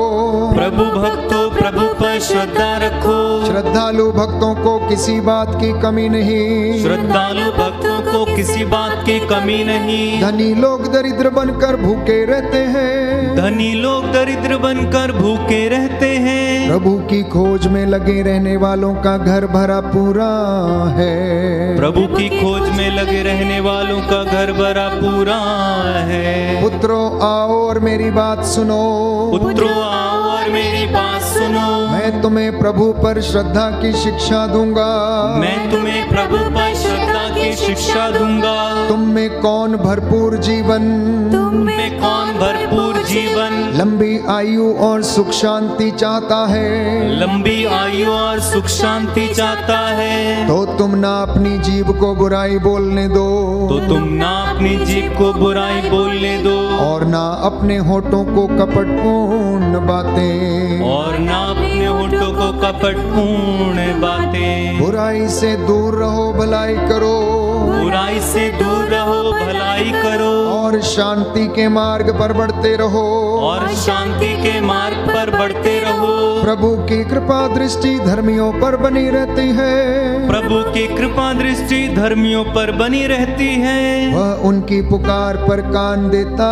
S1: प्रभु भक्तों प्रभु पर श्रद्धा रखो।
S3: श्रद्धालु भक्तों को किसी बात की कमी नहीं,
S1: श्रद्धालु भक्तों को किसी बात की कमी नहीं।
S3: धनी लोग दरिद्र बनकर भूखे रहते हैं,
S1: धनी लोग दरिद्र बनकर भूखे रहते हैं।
S3: प्रभु की खोज में लगे रहने वालों का घर भरा पूरा है,
S1: प्रभु की खोज में लगे रहने वालों का घर भरा पूरा है।
S3: पुत्रों आओ और मेरी बात सुनो,
S1: पुत्रों आओ और मेरी बात सुनो।
S3: मैं तुम्हें प्रभु पर श्रद्धा की शिक्षा दूंगा,
S1: मैं तुम्हें प्रभु पर श्रद्धा की शिक्षा दूंगा।
S3: तुम में कौन भरपूर जीवन,
S1: तुम में कौन भरपूर जीवन,
S3: लंबी आयु और सुख शांति चाहता है,
S1: लंबी आयु और सुख शांति चाहता है।
S3: तो तुम ना अपनी जीभ को बुराई बोलने दो,
S1: तो तुम ना अपनी जीभ को बुराई बोलने दो,
S3: और ना अपने होठों को कपटपूर्ण बातें,
S1: और ना अपने होठों को कपटपूर्ण बातें।
S3: बुराई से दूर रहो भलाई करो,
S1: बुराई से दूर रहो भलाई करो,
S3: और शांति के मार्ग पर बढ़ते रहो,
S1: और शांति के मार्ग पर बढ़ते रहो।
S3: प्रभु की कृपा दृष्टि धर्मियों पर बनी रहती है,
S1: प्रभु की कृपा दृष्टि धर्मियों पर बनी रहती है।
S3: वह उनकी पुकार पर कान देता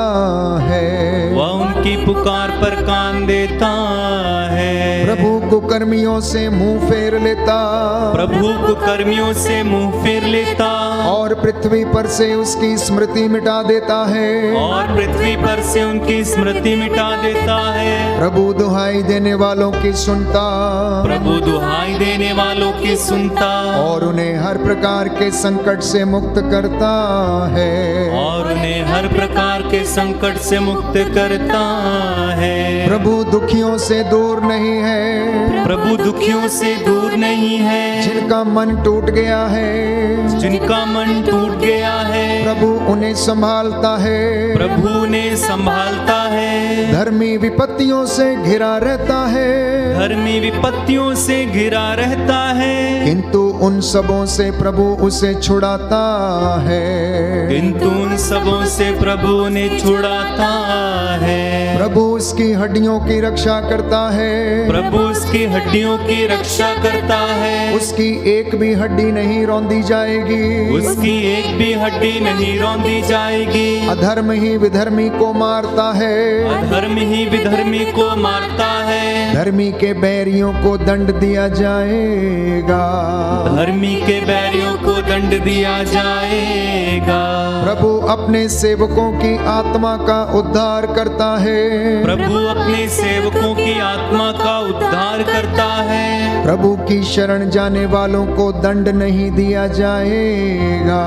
S3: है,
S1: वह उनकी पुकार पर कान देता है।
S3: प्रभु कुकर्मियों से मुंह फेर लेता,
S1: प्रभु कुकर्मियों से मुंह फेर लेता,
S3: और पृथ्वी पर से उसकी स्मृति मिटा देता है।
S1: और पृथ्वी पर से उनकी स्मृति मिटा देता है।
S3: प्रभु दुहाई देने वालों की सुनता,
S1: प्रभु दुहाई देने वालों की सुनता,
S3: और उन्हें हर प्रकार के संकट से मुक्त करता है।
S1: और उन्हें हर प्रकार के संकट से मुक्त करता है।
S3: प्रभु दुखियों से दूर नहीं है,
S1: प्रभु दुखियों से दूर नहीं है।
S3: जिनका मन टूट गया है,
S1: जिनका मन टूट गया है,
S3: प्रभु उन्हें संभालता है।
S1: प्रभु उन्हें संभालता है।
S3: धर्मी विपत्तियों से घिरा रहता है,
S1: धर्मी विपत्तियों से घिरा रहता है,
S3: किंतु उन सबों से प्रभु उसे छुड़ाता है।
S1: किंतु उन सबों से प्रभु ने छुड़ाता है।
S3: प्रभु उसकी हड्डियों की रक्षा करता है,
S1: प्रभु उसकी हड्डियों की रक्षा करता है।
S3: उसकी एक भी हड्डी नहीं रौंदी जाएगी,
S1: उसकी एक भी हड्डी नहीं रौंदी जाएगी।
S3: अधर्म ही विधर्मी को मारता है,
S1: अधर्म ही विधर्मी को मारता है।
S3: धर्मी के बैरियों को दंड दिया जाएगा,
S1: धर्मी के बैरियों को दंड दिया जाएगा।
S3: प्रभु अपने सेवकों की आत्मा का उद्धार करता है,
S1: प्रभु अपने सेवकों की आत्मा का उद्धार करता है।
S3: प्रभु की शरण जाने वालों को दंड नहीं दिया जाएगा,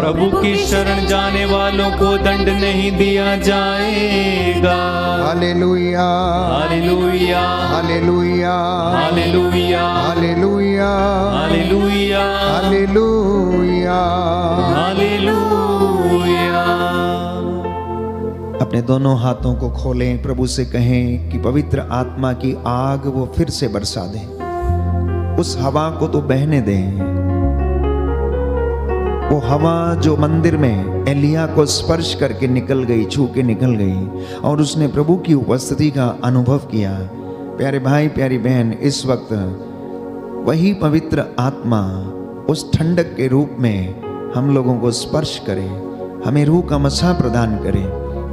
S1: प्रभु की शरण जाने वालों को दंड नहीं दिया जाएगा।
S3: Hallelujah,
S1: hallelujah,
S3: hallelujah,
S1: hallelujah,
S3: hallelujah,
S1: hallelujah,
S3: hallelujah.
S1: Hallelujah.
S3: अपने दोनों हाथों को खोलें, प्रभु से कहें कि पवित्र आत्मा की आग वो फिर से बरसा दे। उस हवा को तो बहने दें, वो हवा जो मंदिर में एलिया को स्पर्श करके निकल गई, छू के निकल गई, और उसने प्रभु की उपस्थिति का अनुभव किया। प्यारे भाई, प्यारी बहन, इस वक्त वही पवित्र आत्मा उस ठंडक के रूप में हम लोगों को स्पर्श करे, हमें रूह का मसा प्रदान करे,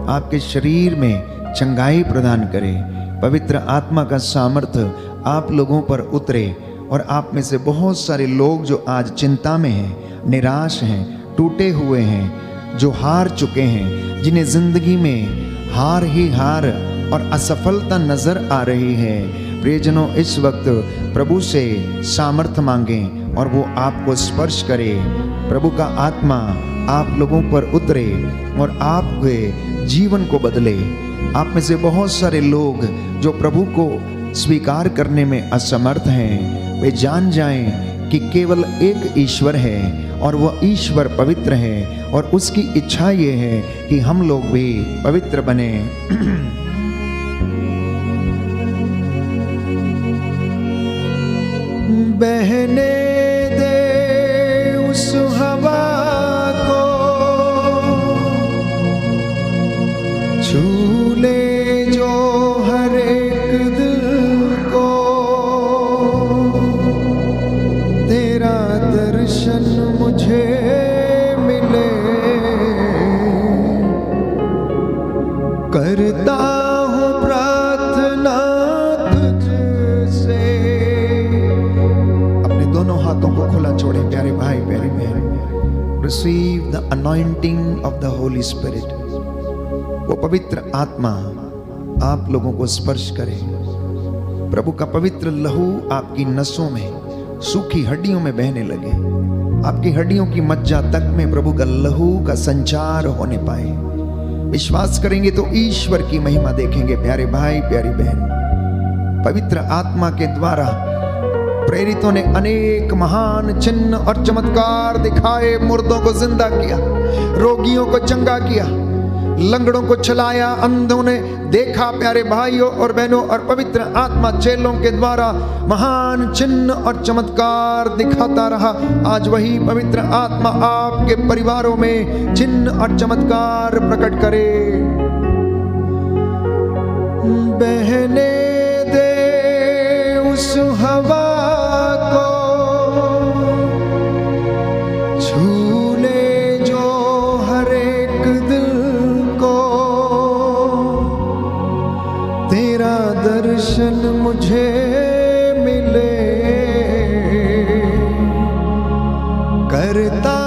S3: आपके शरीर में चंगाई प्रदान करे। पवित्र आत्मा का सामर्थ्य आप लोगों पर उतरे, और आप में से बहुत सारे लोग जो आज चिंता में हैं, निराश हैं, टूटे हुए हैं, जो हार चुके हैं, जिन्हें जिंदगी में हार ही हार और असफलता नजर आ रही है, प्रियजनों, इस वक्त प्रभु से सामर्थ्य मांगें और वो आपको स्पर्श करे। प्रभु का आत्मा आप लोगों पर उतरे और आपके जीवन को बदले। आप में से बहुत सारे लोग जो प्रभु को स्वीकार करने में असमर्थ हैं, वे जान जाएं कि केवल एक ईश्वर है और वह ईश्वर पवित्र है, और उसकी इच्छा ये है कि हम लोग भी पवित्र बने। बहने दे उस हवा को, छू ले जो हर एक दिल को, तेरा दर्शन मुझे मिले, करता हूँ प्रार्थना तुझसे। अपने दोनों हाथों को खुला छोड़े प्यारे भाई, प्यारी बहन। Receive the anointing of the Holi spirit. वो पवित्र आत्मा आप लोगों को स्पर्श करे। प्रभु का पवित्र लहू आपकी नसों में, सूखी हड्डियों में बहने लगे। आपकी हड्डियों की मज्जा तक में प्रभु का लहू का संचार होने पाए। विश्वास करेंगे तो ईश्वर की महिमा देखेंगे प्यारे भाई, प्यारी बहन। पवित्र आत्मा के द्वारा प्रेरितों ने अनेक महान चिन्ह और चमत्कार दिखाए। मुर्दों को जिंदा किया, रोगियों को चंगा किया, लंगड़ों को चलाया, अंधों ने देखा। प्यारे भाइयों और बहनों, और पवित्र आत्मा चेलों के द्वारा महान चिन्ह और चमत्कार दिखाता रहा। आज वही पवित्र आत्मा आपके परिवारों में चिन्ह और चमत्कार प्रकट करे। बहने दे उस हवा को, छू ले जो हर एक दिल को, तेरा दर्शन मुझे मिले, करता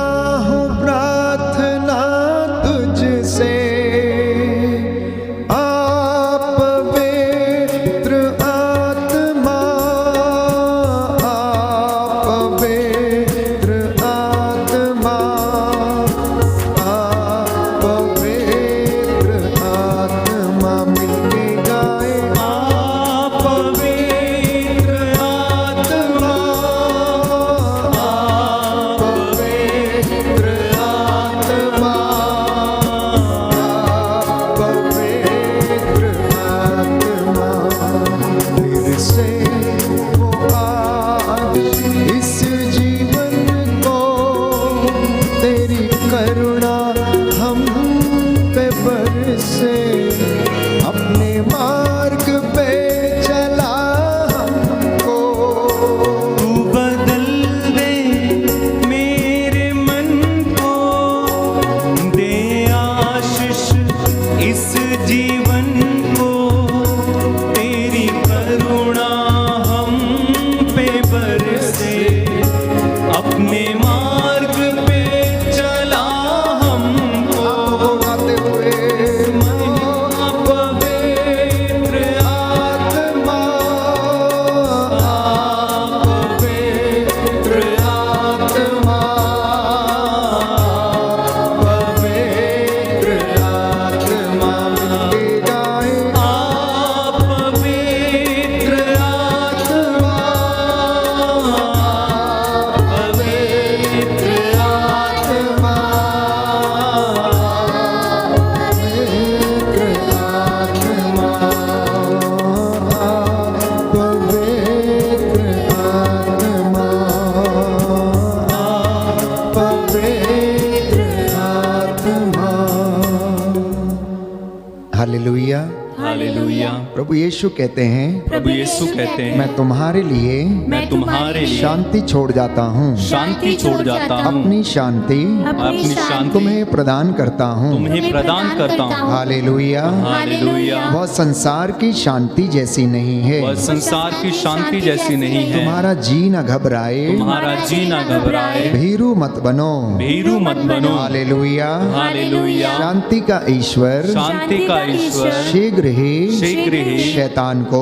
S3: हालेलुया।
S1: हालेलुया।
S3: प्रभु यीशु कहते हैं,
S1: प्रभु यीशु कहते हैं,
S3: मैं तुम्हारे लिए
S1: मैं तुम्हारे लिए
S3: शांति छोड़ जाता हूँ,
S1: शांति छोड़ जाता हूँ,
S3: अपनी शांति
S1: अपनी शांति
S3: तुम्हें प्रदान करता हूँ।
S1: तुम्हें प्रदान करता हूँ।
S3: हालेलुया।
S1: हालेलुया।
S3: वह संसार की शांति जैसी नहीं है,
S1: वह संसार की शांति जैसी नहीं है।
S3: तुम्हारा जी न घबराए,
S1: तुम्हारा जी ना घबराए,
S3: भीरू मत बनो।
S1: भीरू मत बनो।
S3: हालेलुया।
S1: हालेलुया।
S3: शांति का ईश्वर
S1: शांति का ईश्वर
S3: शीघ्र ही शैतान को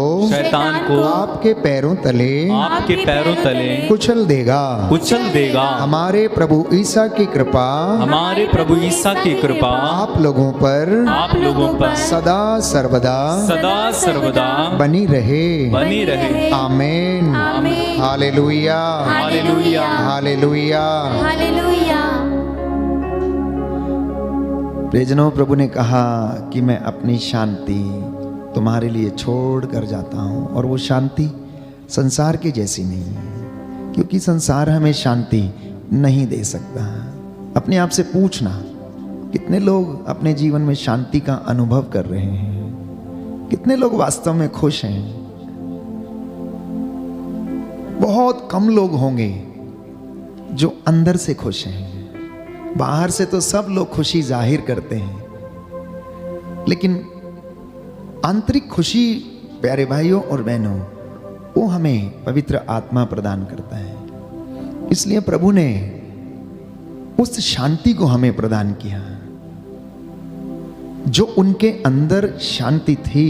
S3: आपके पैरों तले कुचल देगा। हमारे प्रभु ईसा की कृपा आप लोगों पर सदा सर्वदा बनी रहे। आमीन। हालेलुया।
S1: हालेलुया।
S3: हालेलुया।
S2: हालेलुया।
S3: प्रियजनों, प्रभु ने कहा कि मैं अपनी शांति तुम्हारे लिए छोड़ कर जाता हूँ, और वो शांति संसार की जैसी नहीं है, क्योंकि संसार हमें शांति नहीं दे सकता। अपने आप से पूछना, कितने लोग अपने जीवन में शांति का अनुभव कर रहे हैं? कितने लोग वास्तव में खुश हैं? बहुत कम लोग होंगे जो अंदर से खुश हैं। बाहर से तो सब लोग खुशी जाहिर करते हैं, लेकिन आंतरिक खुशी, प्यारे भाइयों और बहनों, वो हमें पवित्र आत्मा प्रदान करता है। इसलिए प्रभु ने उस शांति को हमें प्रदान किया जो उनके अंदर शांति थी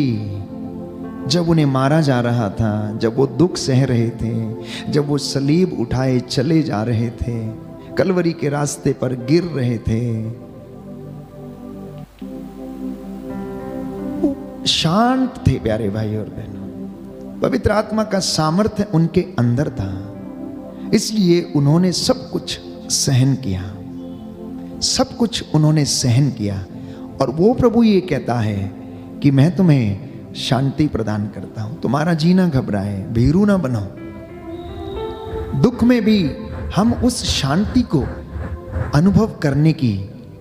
S3: जब उन्हें मारा जा रहा था, जब वो दुख सह रहे थे, जब वो सलीब उठाए चले जा रहे थे, कलवरी के रास्ते पर गिर रहे थे। शांत थे प्यारे भाई और बहनों। पवित्र आत्मा का सामर्थ्य उनके अंदर था, इसलिए उन्होंने सब कुछ सहन किया, सब कुछ उन्होंने सहन किया। और वो प्रभु ये कहता है कि मैं तुम्हें शांति प्रदान करता हूं, तुम्हारा जीना घबराए, भीरू ना बनो। दुख में भी हम उस शांति को अनुभव करने की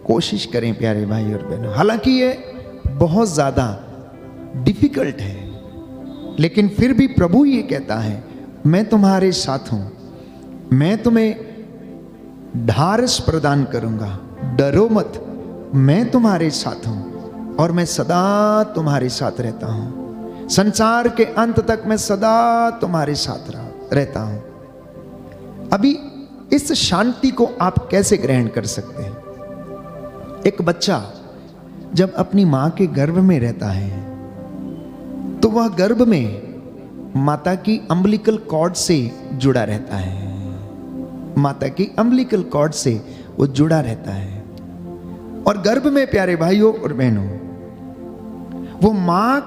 S3: कोशिश करें प्यारे भाई और बहनों। हालांकि ये बहुत ज्यादा डिफिकल्ट है, लेकिन फिर भी प्रभु ये कहता है, मैं तुम्हारे साथ हूं, मैं तुम्हें ढारस प्रदान करूंगा, डरो मत, मैं तुम्हारे साथ हूं और मैं सदा तुम्हारे साथ रहता हूं। संसार के अंत तक मैं सदा तुम्हारे साथ रहता हूं। अभी इस शांति को आप कैसे ग्रहण कर सकते हैं? एक बच्चा जब अपनी मां के गर्भ में रहता है तो वह गर्भ में माता की अम्बिलिकल कॉर्ड से जुड़ा रहता है, माता की अम्बिलिकल कॉर्ड से वो जुड़ा रहता है। और गर्भ में प्यारे भाइयों और बहनों, वो मां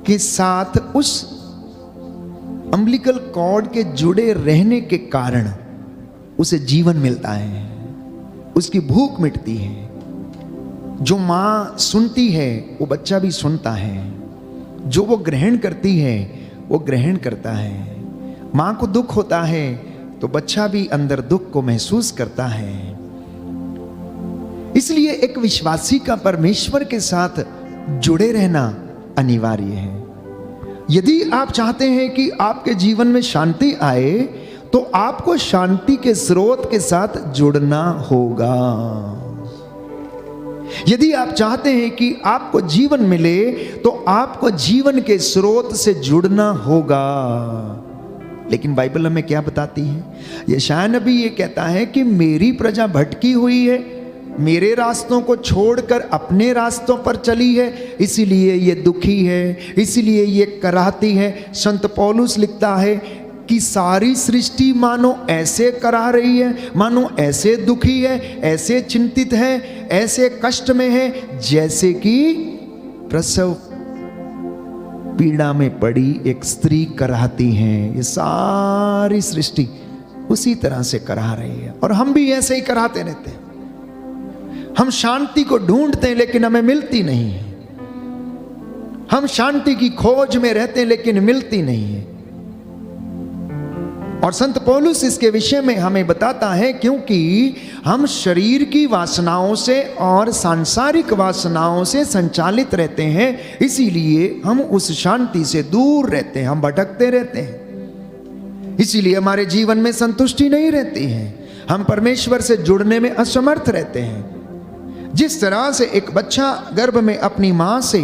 S3: के साथ उस अम्बिलिकल कॉर्ड के जुड़े रहने के कारण उसे जीवन मिलता है, उसकी भूख मिटती है। जो मां सुनती है वो बच्चा भी सुनता है, जो वो ग्रहण करती है वो ग्रहण करता है। मां को दुख होता है तो बच्चा भी अंदर दुख को महसूस करता है। इसलिए एक विश्वासी का परमेश्वर के साथ जुड़े रहना अनिवार्य है। यदि आप चाहते हैं कि आपके जीवन में शांति आए तो आपको शांति के स्रोत के साथ जुड़ना होगा। यदि आप चाहते हैं कि आपको जीवन मिले तो आपको जीवन के स्रोत से जुड़ना होगा। लेकिन बाइबल हमें क्या बताती है? यशायाह नबी ये कहता है कि मेरी प्रजा भटकी हुई है, मेरे रास्तों को छोड़कर अपने रास्तों पर चली है, इसीलिए ये दुखी है, इसीलिए ये कराहती है। संत पौलुस लिखता है कि सारी सृष्टि मानो ऐसे कराह रही है, मानो ऐसे दुखी है, ऐसे चिंतित है, ऐसे कष्ट में है, जैसे कि प्रसव पीड़ा में पड़ी एक स्त्री कराहती है। ये सारी सृष्टि उसी तरह से कराह रही है, और हम भी ऐसे ही कराहते रहते हैं। हम शांति को ढूंढते हैं लेकिन हमें मिलती नहीं है। हम शांति की खोज में रहते हैं लेकिन मिलती नहीं है। और संत पौलुस इसके विषय में हमें बताता है, क्योंकि हम शरीर की वासनाओं से और सांसारिक वासनाओं से संचालित रहते हैं, इसीलिए हम उस शांति से दूर रहते हैं, हम भटकते रहते हैं। इसीलिए हमारे जीवन में संतुष्टि नहीं रहती है, हम परमेश्वर से जुड़ने में असमर्थ रहते हैं। जिस तरह से एक बच्चा गर्भ में अपनी मां से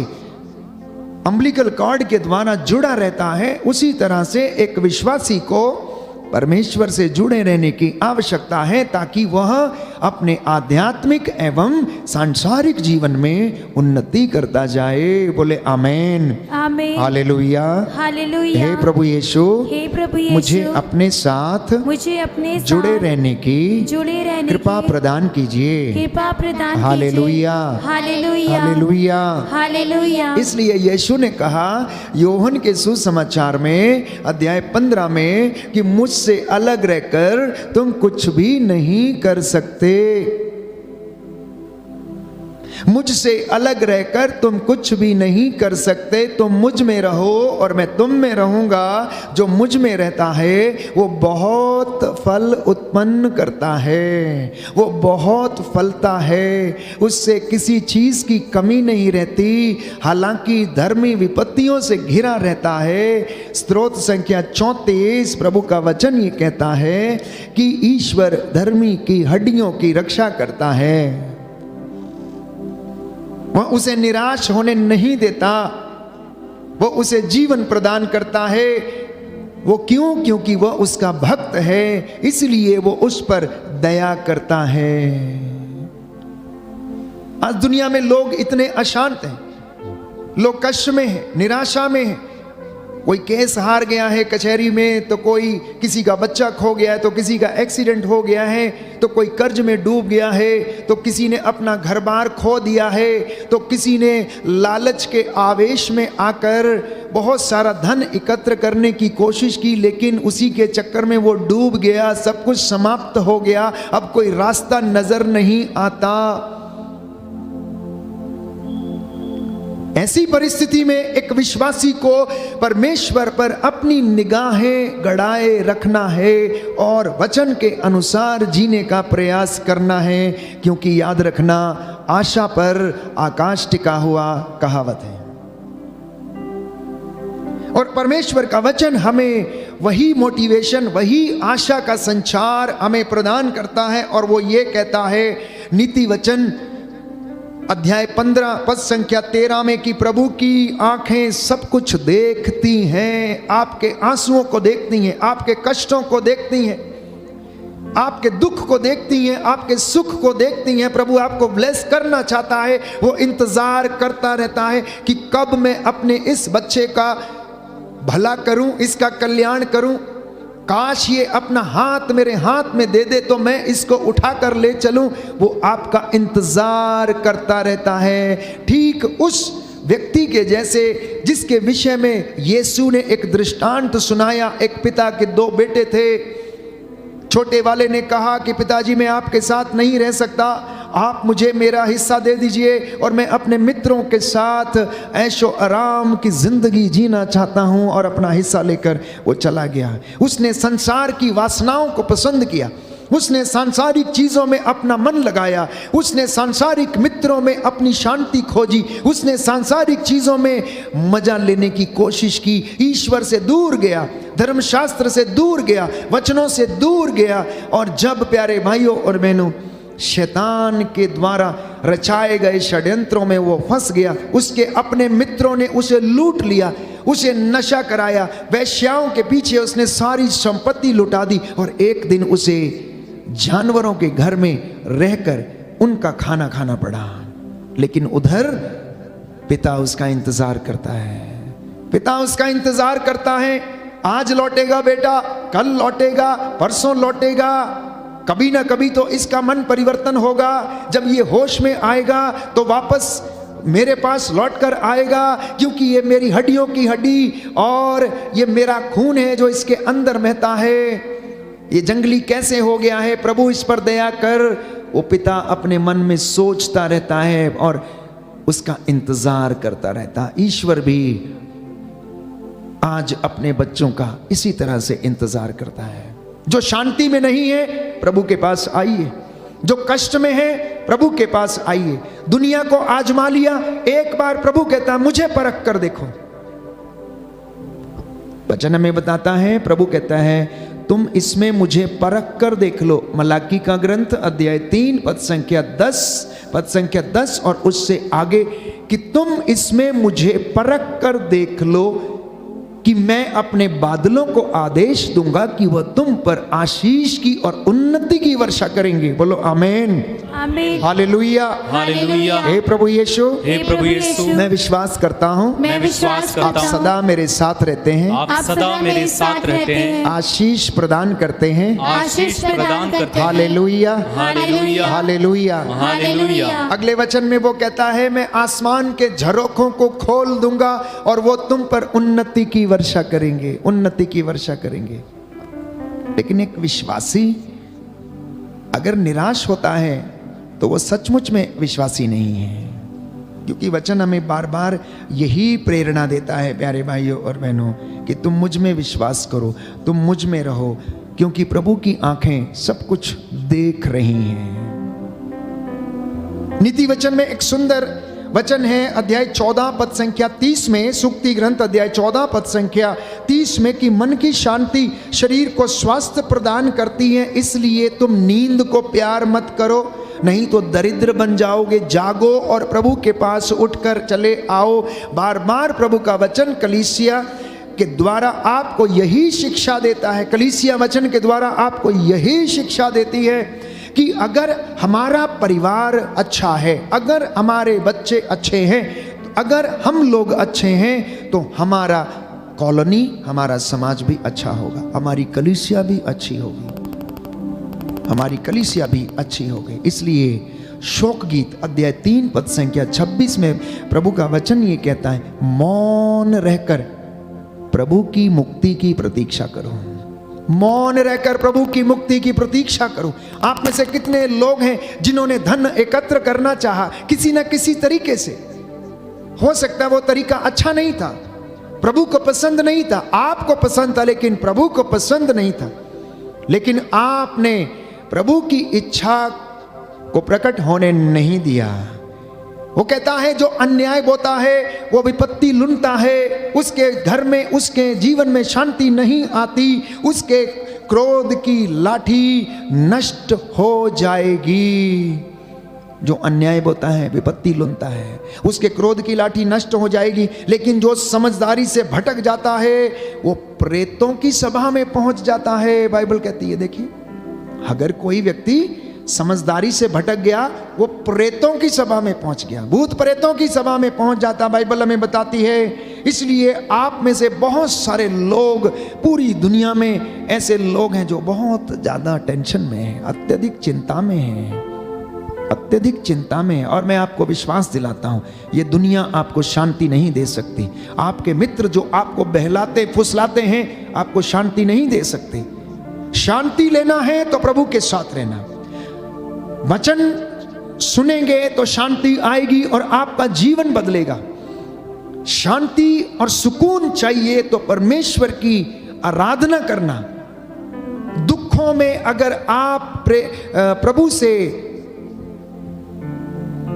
S3: अम्बिलिकल कॉर्ड के द्वारा जुड़ा रहता है, उसी तरह से एक विश्वासी को परमेश्वर से जुड़े रहने की आवश्यकता है, ताकि वह अपने आध्यात्मिक एवं सांसारिक जीवन में उन्नति करता जाए। बोले आमेन,
S2: आमेन,
S3: हालेलुया,
S2: हालेलुया।
S3: हे प्रभु यीशु,
S2: हे प्रभु यीशु,
S3: मुझे अपने साथ जुड़े रहने की कृपा प्रदान कीजिए।
S2: कृपा प्रदान
S3: हालेलुया,
S2: हालेलुया,
S3: हालेलुया,
S2: हालेलुया।
S3: इसलिए यीशु ने कहा योहन के सुसमाचार में अध्याय 15 में कि मुझसे अलग रहकर तुम कुछ भी नहीं कर सकते। मुझसे अलग रहकर तुम कुछ भी नहीं कर सकते। तुम मुझ में रहो और मैं तुम में रहूंगा। जो मुझ में रहता है वो बहुत फल उत्पन्न करता है, वो बहुत फलता है, उससे किसी चीज की कमी नहीं रहती। हालांकि धर्मी विपत्तियों से घिरा रहता है। स्तोत्र संख्या 34 प्रभु का वचन ये कहता है कि ईश्वर धर्मी की हड्डियों की रक्षा करता है, वह उसे निराश होने नहीं देता, वो उसे जीवन प्रदान करता है। वो क्यों? क्योंकि वह उसका भक्त है, इसलिए वो उस पर दया करता है। आज दुनिया में लोग इतने अशांत हैं, लोग कष्ट में हैं, निराशा में हैं। कोई केस हार गया है कचहरी में, तो कोई किसी का बच्चा खो गया है, तो किसी का एक्सीडेंट हो गया है, तो कोई कर्ज में डूब गया है, तो किसी ने अपना घर बार खो दिया है, तो किसी ने लालच के आवेश में आकर बहुत सारा धन एकत्र करने की कोशिश की, लेकिन उसी के चक्कर में वो डूब गया, सब कुछ समाप्त हो गया, अब कोई रास्ता नजर नहीं आता। ऐसी परिस्थिति में एक विश्वासी को परमेश्वर पर अपनी निगाहें गड़ाए रखना है और वचन के अनुसार जीने का प्रयास करना है, क्योंकि याद रखना, आशा पर आकाश टिका हुआ कहावत है। और परमेश्वर का वचन हमें वही मोटिवेशन, वही आशा का संचार हमें प्रदान करता है। और वो ये कहता है नीति वचन अध्याय 15 पद संख्या 13 में कि प्रभु की आंखें सब कुछ देखती हैं, आपके आंसुओं को देखती हैं, आपके कष्टों को देखती हैं, आपके दुख को देखती हैं, आपके सुख को देखती हैं। प्रभु आपको ब्लेस करना चाहता है, वो इंतजार करता रहता है कि कब मैं अपने इस बच्चे का भला करूं, इसका कल्याण करूं। काश ये अपना हाथ मेरे हाथ में दे दे तो मैं इसको उठाकर ले चलूं। वो आपका इंतजार करता रहता है, ठीक उस व्यक्ति के जैसे जिसके विषय में यीशु ने एक दृष्टांत सुनाया। एक पिता के 2 बेटे थे। छोटे वाले ने कहा कि पिताजी मैं आपके साथ नहीं रह सकता, आप मुझे मेरा हिस्सा दे दीजिए और मैं अपने मित्रों के साथ ऐशो आराम की जिंदगी जीना चाहता हूं। और अपना हिस्सा लेकर वो चला गया। उसने संसार की वासनाओं को पसंद किया, उसने सांसारिक चीजों में अपना मन लगाया, उसने सांसारिक मित्रों में अपनी शांति खोजी, उसने सांसारिक चीजों में मजा लेने की कोशिश की। ईश्वर से दूर गया, धर्मशास्त्र से दूर गया, वचनों से दूर गया। और जब प्यारे भाइयों और बहनों शैतान के द्वारा रचाए गए षड्यंत्रों में वो फंस गया, उसके अपने मित्रों ने उसे लूट लिया, उसे नशा कराया, वेश्याओं के पीछे उसने सारी संपत्ति लुटा दी। और एक दिन उसे जानवरों के घर में रहकर उनका खाना खाना पड़ा। लेकिन उधर पिता उसका इंतजार करता है, पिता उसका इंतजार करता है। आज लौटेगा बेटा, कल लौटेगा, परसों लौटेगा, कभी ना कभी तो इसका मन परिवर्तन होगा। जब ये होश में आएगा तो वापस मेरे पास लौट कर आएगा, क्योंकि ये मेरी हड्डियों की हड्डी और ये मेरा खून है जो इसके अंदर बहता है। ये जंगली कैसे हो गया है, प्रभु इस पर दया कर। वो पिता अपने मन में सोचता रहता है और उसका इंतजार करता रहता। ईश्वर भी आज अपने बच्चों का इसी तरह से इंतजार करता है। जो शांति में नहीं है प्रभु के पास आइए, जो कष्ट में है प्रभु के पास आइए। दुनिया को आजमा लिया, एक बार प्रभु कहता है मुझे परख कर देखो। वचन में बताता है, प्रभु कहता है तुम इसमें मुझे परख कर देख लो। मलाकी का ग्रंथ अध्याय 3 पद संख्या 10 और उससे आगे कि तुम इसमें मुझे परख कर देख लो कि मैं अपने बादलों को आदेश दूंगा कि वह तुम पर आशीष की और उन्नति की वर्षा करेंगे। बोलो आमीन,
S2: आमीन,
S3: हालेलुया,
S1: हालेलुया।
S3: हे प्रभु यीशु,
S1: हे प्रभु यीशु,
S3: मैं विश्वास करता हूँ
S2: मैं विश्वास
S3: आप
S2: करता हूँ
S3: सदा मेरे साथ रहते हैं,
S1: आप सदा मेरे साथ रहते हैं,
S3: आशीष प्रदान करते हैं।
S1: आशीष प्रदान करते हैं।
S3: Hallelujah,
S1: hallelujah,
S3: hallelujah.
S1: हालेलुया।
S3: अगले वचन में वो कहता है मैं आसमान के झरोखों को खोल दूंगा और वो तुम पर उन्नति की वर्षा करेंगे, उन्नति की वर्षा करेंगे। लेकिन एक विश्वासी अगर निराश होता है तो वो सचमुच में विश्वासी नहीं है, क्योंकि वचन हमें बार बार यही प्रेरणा देता है प्यारे भाइयों और बहनों कि तुम मुझ में विश्वास करो, तुम मुझ में रहो, क्योंकि प्रभु की आंखें सब कुछ देख रही हैं। नीति वचन में एक सुंदर वचन है अध्याय 14 पद संख्या 30 में, सूक्ति ग्रंथ अध्याय 14 पद संख्या 30 में कि मन की शांति शरीर को स्वास्थ्य प्रदान करती है, इसलिए तुम नींद को प्यार मत करो, नहीं तो दरिद्र बन जाओगे। जागो और प्रभु के पास उठकर चले आओ। बार बार प्रभु का वचन कलीसिया के द्वारा आपको यही शिक्षा देता है, कलीसिया वचन के द्वारा आपको यही शिक्षा देती है कि अगर हमारा परिवार अच्छा है, अगर हमारे बच्चे अच्छे हैं, अगर हम लोग अच्छे हैं तो हमारा कॉलोनी, हमारा समाज भी अच्छा होगा, हमारी कलीसिया भी अच्छी होगी, हमारी कलीसिया भी अच्छी होगी। इसलिए शोक गीत अध्याय 3 पद संख्या 26 में प्रभु का वचन ये कहता है मौन रहकर प्रभु की मुक्ति की प्रतीक्षा करो। मौन रहकर प्रभु की मुक्ति की प्रतीक्षा करो। आप में से कितने लोग हैं जिन्होंने धन एकत्र करना चाहा किसी न किसी तरीके से, हो सकता है वो तरीका अच्छा नहीं था, प्रभु को पसंद नहीं था, आपको पसंद था लेकिन प्रभु को पसंद नहीं था, लेकिन आपने प्रभु की इच्छा को प्रकट होने नहीं दिया। वो कहता है जो अन्याय बोता है वो विपत्ति लुनता है, उसके घर में, उसके जीवन में शांति नहीं आती, उसके क्रोध की लाठी नष्ट हो जाएगी। जो अन्याय बोता है, विपत्ति लुनता है, उसके क्रोध की लाठी नष्ट हो जाएगी। लेकिन जो समझदारी से भटक जाता है वो प्रेतों की सभा में पहुंच जाता है। बाइबल कहती है, देखिए अगर कोई व्यक्ति समझदारी से भटक गया वो प्रेतों की सभा में पहुंच गया, भूत प्रेतों की सभा में पहुंच जाता, बाइबल हमें बताती है। इसलिए आप में से बहुत सारे लोग, पूरी दुनिया में ऐसे लोग हैं जो बहुत ज्यादा टेंशन में हैं, अत्यधिक चिंता में हैं, अत्यधिक चिंता में है। और मैं आपको विश्वास दिलाता हूं ये दुनिया आपको शांति नहीं दे सकती। आपके मित्र जो आपको बहलाते फुसलाते हैं आपको शांति नहीं दे सकते। शांति लेना है तो प्रभु के साथ रहना, वचन सुनेंगे तो शांति आएगी और आपका जीवन बदलेगा। शांति और सुकून चाहिए तो परमेश्वर की आराधना करना। दुखों में अगर आप प्रभु से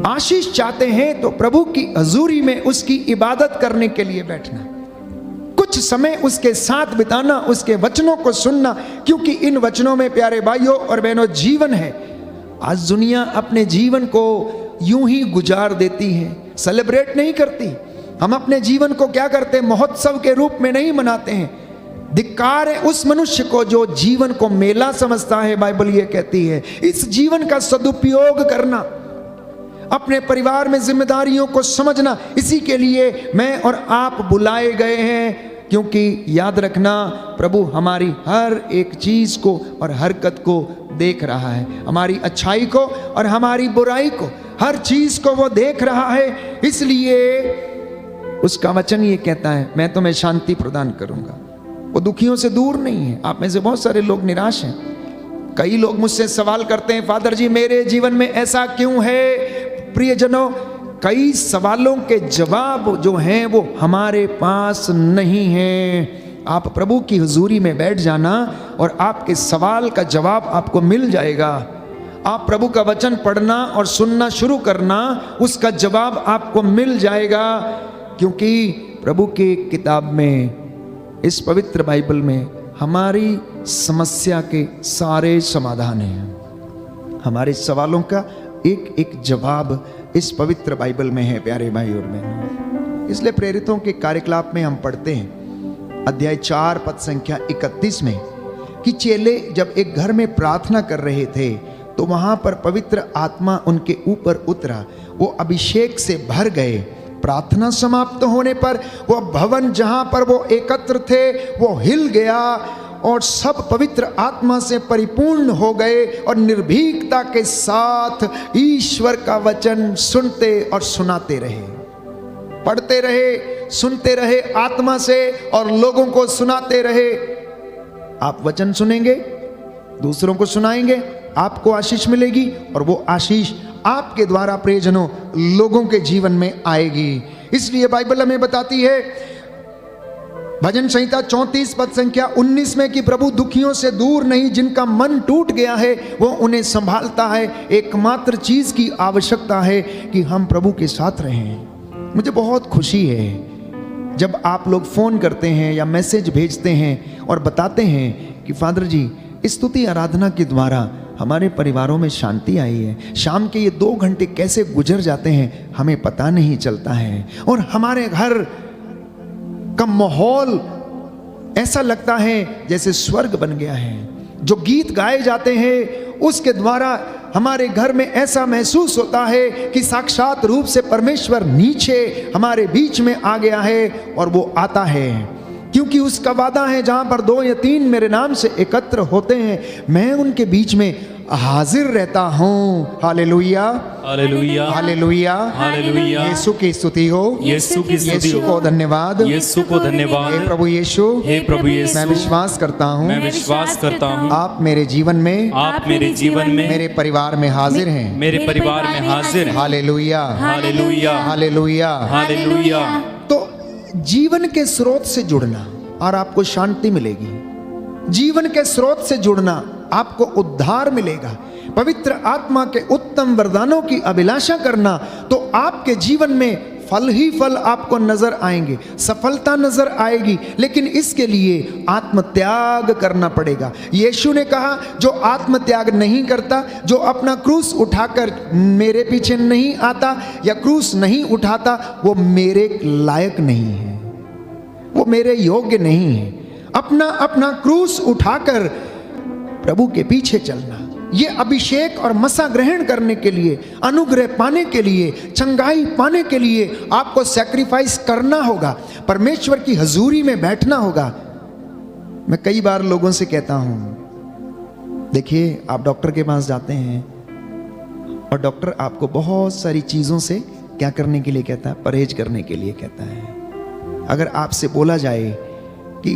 S3: आशीष चाहते हैं तो प्रभु की हजूरी में उसकी इबादत करने के लिए बैठना, कुछ समय उसके साथ बिताना, उसके वचनों को सुनना, क्योंकि इन वचनों में प्यारे भाइयों और बहनों जीवन है। आज दुनिया अपने जीवन को यूं ही गुजार देती है, सेलिब्रेट नहीं करती। हम अपने जीवन को क्या करते हैं, महोत्सव के रूप में नहीं मनाते हैं। धिक्कार है उस मनुष्य को जो जीवन को मेला समझता है। बाइबल ये कहती है इस जीवन का सदुपयोग करना, अपने परिवार में जिम्मेदारियों को समझना, इसी के लिए मैं और आप बुलाए गए हैं। क्योंकि याद रखना प्रभु हमारी हर एक चीज को और हरकत को देख रहा है, हमारी अच्छाई को और हमारी बुराई को, हर चीज को वो देख रहा है। इसलिए उसका वचन ये कहता है मैं तुम्हें शांति प्रदान करूंगा। वो दुखियों से दूर नहीं है। आप में से बहुत सारे लोग निराश हैं। कई लोग मुझसे सवाल करते हैं फादर जी मेरे जीवन में ऐसा क्यों है। प्रियजनों कई सवालों के जवाब जो हैं वो हमारे पास नहीं हैं। आप प्रभु की हुजूरी में बैठ जाना और आपके सवाल का जवाब आपको मिल जाएगा। आप प्रभु का वचन पढ़ना और सुनना शुरू करना, उसका जवाब आपको मिल जाएगा। क्योंकि प्रभु की किताब में, इस पवित्र बाइबल में हमारी समस्या के सारे समाधान हैं। हमारे सवालों का एक एक जवाब इस पवित्र बाइबल में है प्यारे भाई और बहनों। इसलिए प्रेरितों के कार्यकलाप में हम पढ़ते हैं अध्याय 4 पद संख्या 31 में कि चेले जब एक घर में प्रार्थना कर रहे थे तो वहां पर पवित्र आत्मा उनके ऊपर उतरा, वो अभिषेक से भर गए। प्रार्थना समाप्त होने पर वह भवन जहां पर वो एकत्र थे वो हिल गया और सब पवित्र आत्मा से परिपूर्ण हो गए और निर्भीकता के साथ ईश्वर का वचन सुनते और सुनाते रहे। पढ़ते रहे, सुनते रहे आत्मा से और लोगों को सुनाते रहे। आप वचन सुनेंगे, दूसरों को सुनाएंगे, आपको आशीष मिलेगी और वो आशीष आपके द्वारा प्रियजनों लोगों के जीवन में आएगी। इसलिए बाइबल हमें बताती है भजन संहिता 34 पद संख्या 19 में कि प्रभु दुखियों से दूर नहीं, जिनका मन टूट गया है वो उन्हें संभालता है। एकमात्र चीज की आवश्यकता है कि हम प्रभु के साथ रहें। मुझे बहुत खुशी है जब आप लोग फोन करते हैं या मैसेज भेजते हैं और बताते हैं कि फादर जी स्तुति आराधना के द्वारा हमारे परिवारों में शांति आई है। शाम के ये 2 घंटे कैसे गुजर जाते हैं हमें पता नहीं चलता है और हमारे घर का माहौल ऐसा लगता है जैसे स्वर्ग बन गया है। जो गीत गाए जाते हैं उसके द्वारा हमारे घर में ऐसा महसूस होता है कि साक्षात रूप से परमेश्वर नीचे हमारे बीच में आ गया है और वो आता है, क्योंकि उसका वादा है जहां पर 2 या 3 मेरे नाम से एकत्र होते हैं मैं उनके बीच में हाजिर रहता हूं। Hallelujah,
S1: hallelujah,
S3: hallelujah,
S1: hallelujah.
S3: Yeshu की स्तुति हो,
S1: यीशु की स्तुति
S3: यीशु
S1: हो,
S3: को धन्यवाद,
S1: यीशु को धन्यवाद।
S3: हे प्रभु यीशु,
S1: हे प्रभु यीशु,
S3: मैं विश्वास करता हूं,
S1: मैं विश्वास करता हूं
S3: आप मेरे जीवन में,
S1: आप मेरे जीवन में,
S3: मेरे परिवार में हाजिर हैं।
S1: मेरे परिवार में हाजिर हैं।
S3: Hallelujah,
S1: hallelujah,
S3: hallelujah.
S1: हालेलुया।
S3: तो जीवन के स्रोत से जुड़ना और आपको शांति मिलेगी। जीवन के स्रोत से जुड़ना आपको उद्धार मिलेगा। पवित्र आत्मा के उत्तम वरदानों की अभिलाषा करना तो आपके जीवन में फल ही फल आपको नजर आएंगे, सफलता नजर आएगी। लेकिन इसके लिए आत्मत्याग करना पड़ेगा। यीशु ने कहा जो आत्मत्याग नहीं करता, जो अपना क्रूस उठाकर मेरे पीछे नहीं आता या क्रूस नहीं उठाता, वो मेरे लायक नहीं है, वो मेरे योग्य नहीं है। अपना अपना क्रूस उठाकर प्रभु के पीछे चलना, ये अभिषेक और मसा ग्रहण करने के लिए, अनुग्रह पाने के लिए, चंगाई पाने के लिए आपको सैक्रिफाइस करना होगा, परमेश्वर की हजूरी में बैठना होगा। मैं कई बार लोगों से कहता हूं, देखिए आप डॉक्टर के पास जाते हैं और डॉक्टर आपको बहुत सारी चीजों से क्या करने के लिए कहता है, परहेज करने के लिए कहता है। अगर आपसे बोला जाए कि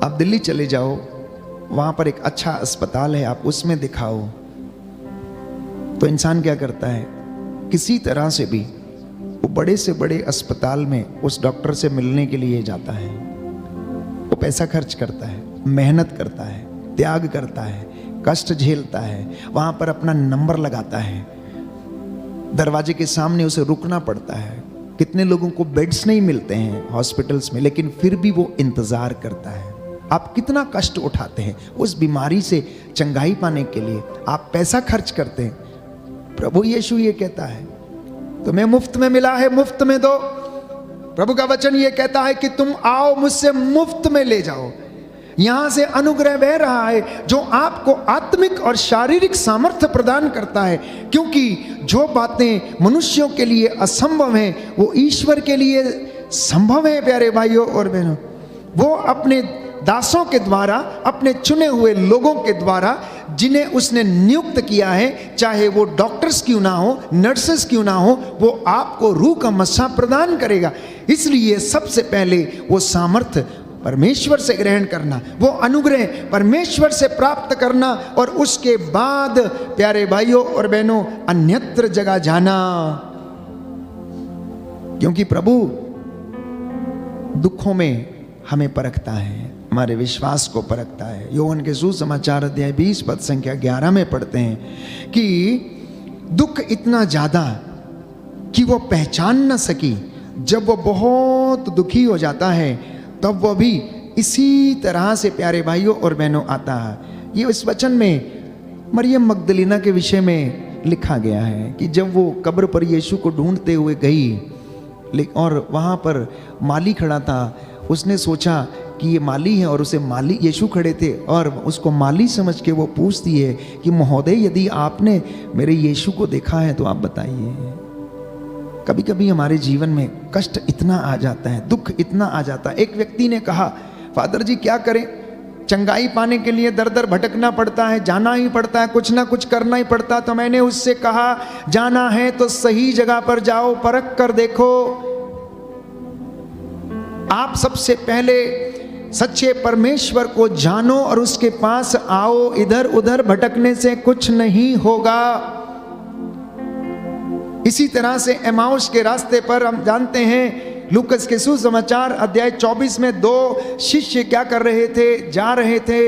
S3: आप दिल्ली चले जाओ, वहां पर एक अच्छा अस्पताल है, आप उसमें दिखाओ, तो इंसान क्या करता है, किसी तरह से भी वो बड़े से बड़े अस्पताल में उस डॉक्टर से मिलने के लिए जाता है। वो पैसा खर्च करता है, मेहनत करता है, त्याग करता है, कष्ट झेलता है, वहां पर अपना नंबर लगाता है, दरवाजे के सामने उसे रुकना पड़ता है। कितने लोगों को बेड्स नहीं मिलते हैं हॉस्पिटल्स में, लेकिन फिर भी वो इंतजार करता है। आप कितना कष्ट उठाते हैं उस बीमारी से चंगाई पाने के लिए, आप पैसा खर्च करते हैं। प्रभु यीशु ये कहता है तुम्हें मुफ्त में मिला है, मुफ्त में दो। प्रभु का वचन ये कहता है कि तुम आओ मुझसे मुफ्त में ले जाओ। यहां से अनुग्रह बह रहा है जो आपको आत्मिक और शारीरिक सामर्थ्य प्रदान करता है, क्योंकि जो बातें मनुष्यों के लिए असंभव हैं वो ईश्वर के लिए संभव है। प्यारे भाइयों और बहनों, वो अपने दासों के द्वारा, अपने चुने हुए लोगों के द्वारा, जिन्हें उसने नियुक्त किया है, चाहे वो डॉक्टर्स क्यों ना हो, नर्सेस क्यों ना हो, वो आपको रूह का मस्सा प्रदान करेगा। इसलिए सबसे पहले वो सामर्थ्य परमेश्वर से ग्रहण करना, वो अनुग्रह परमेश्वर से प्राप्त करना, और उसके बाद प्यारे भाइयों और बहनों अन्यत्र जगह जाना। क्योंकि प्रभु दुखों में हमें परखता है, हमारे विश्वास को परखता है। योहन के सुसमाचार अध्याय 20 पद संख्या 11 में पढ़ते हैं कि दुख इतना ज्यादा कि वो पहचान न सकी। जब वो बहुत दुखी हो जाता है तब वो भी इसी तरह से प्यारे भाइयों और बहनों आता है। ये इस वचन में मरियम मगदलीना के विषय में लिखा गया है कि जब वो कब्र पर यीशु को ढूंढते हुए गई और वहाँ पर माली खड़ा था, उसने सोचा कि ये माली है और उसे माली यीशु खड़े थे और उसको माली समझ के वो पूछती है कि महोदय यदि आपने मेरे यीशु को देखा है तो आप बताइए। कभी कभी हमारे जीवन में कष्ट इतना आ जाता है, दुख इतना आ जाता है। एक व्यक्ति ने कहा, फादर जी क्या करें, चंगाई पाने के लिए दर दर भटकना पड़ता है, जाना ही पड़ता है, कुछ ना कुछ करना ही पड़ता। तो मैंने उससे कहा जाना है तो सही जगह पर जाओ, परख कर देखो। आप सबसे पहले सच्चे परमेश्वर को जानो और उसके पास आओ। इधर उधर भटकने से कुछ नहीं होगा। इसी तरह से एमाउस के रास्ते पर हम जानते हैं, लूकस के सुसमाचार अध्याय 24 में 2 शिष्य क्या कर रहे थे, जा रहे थे।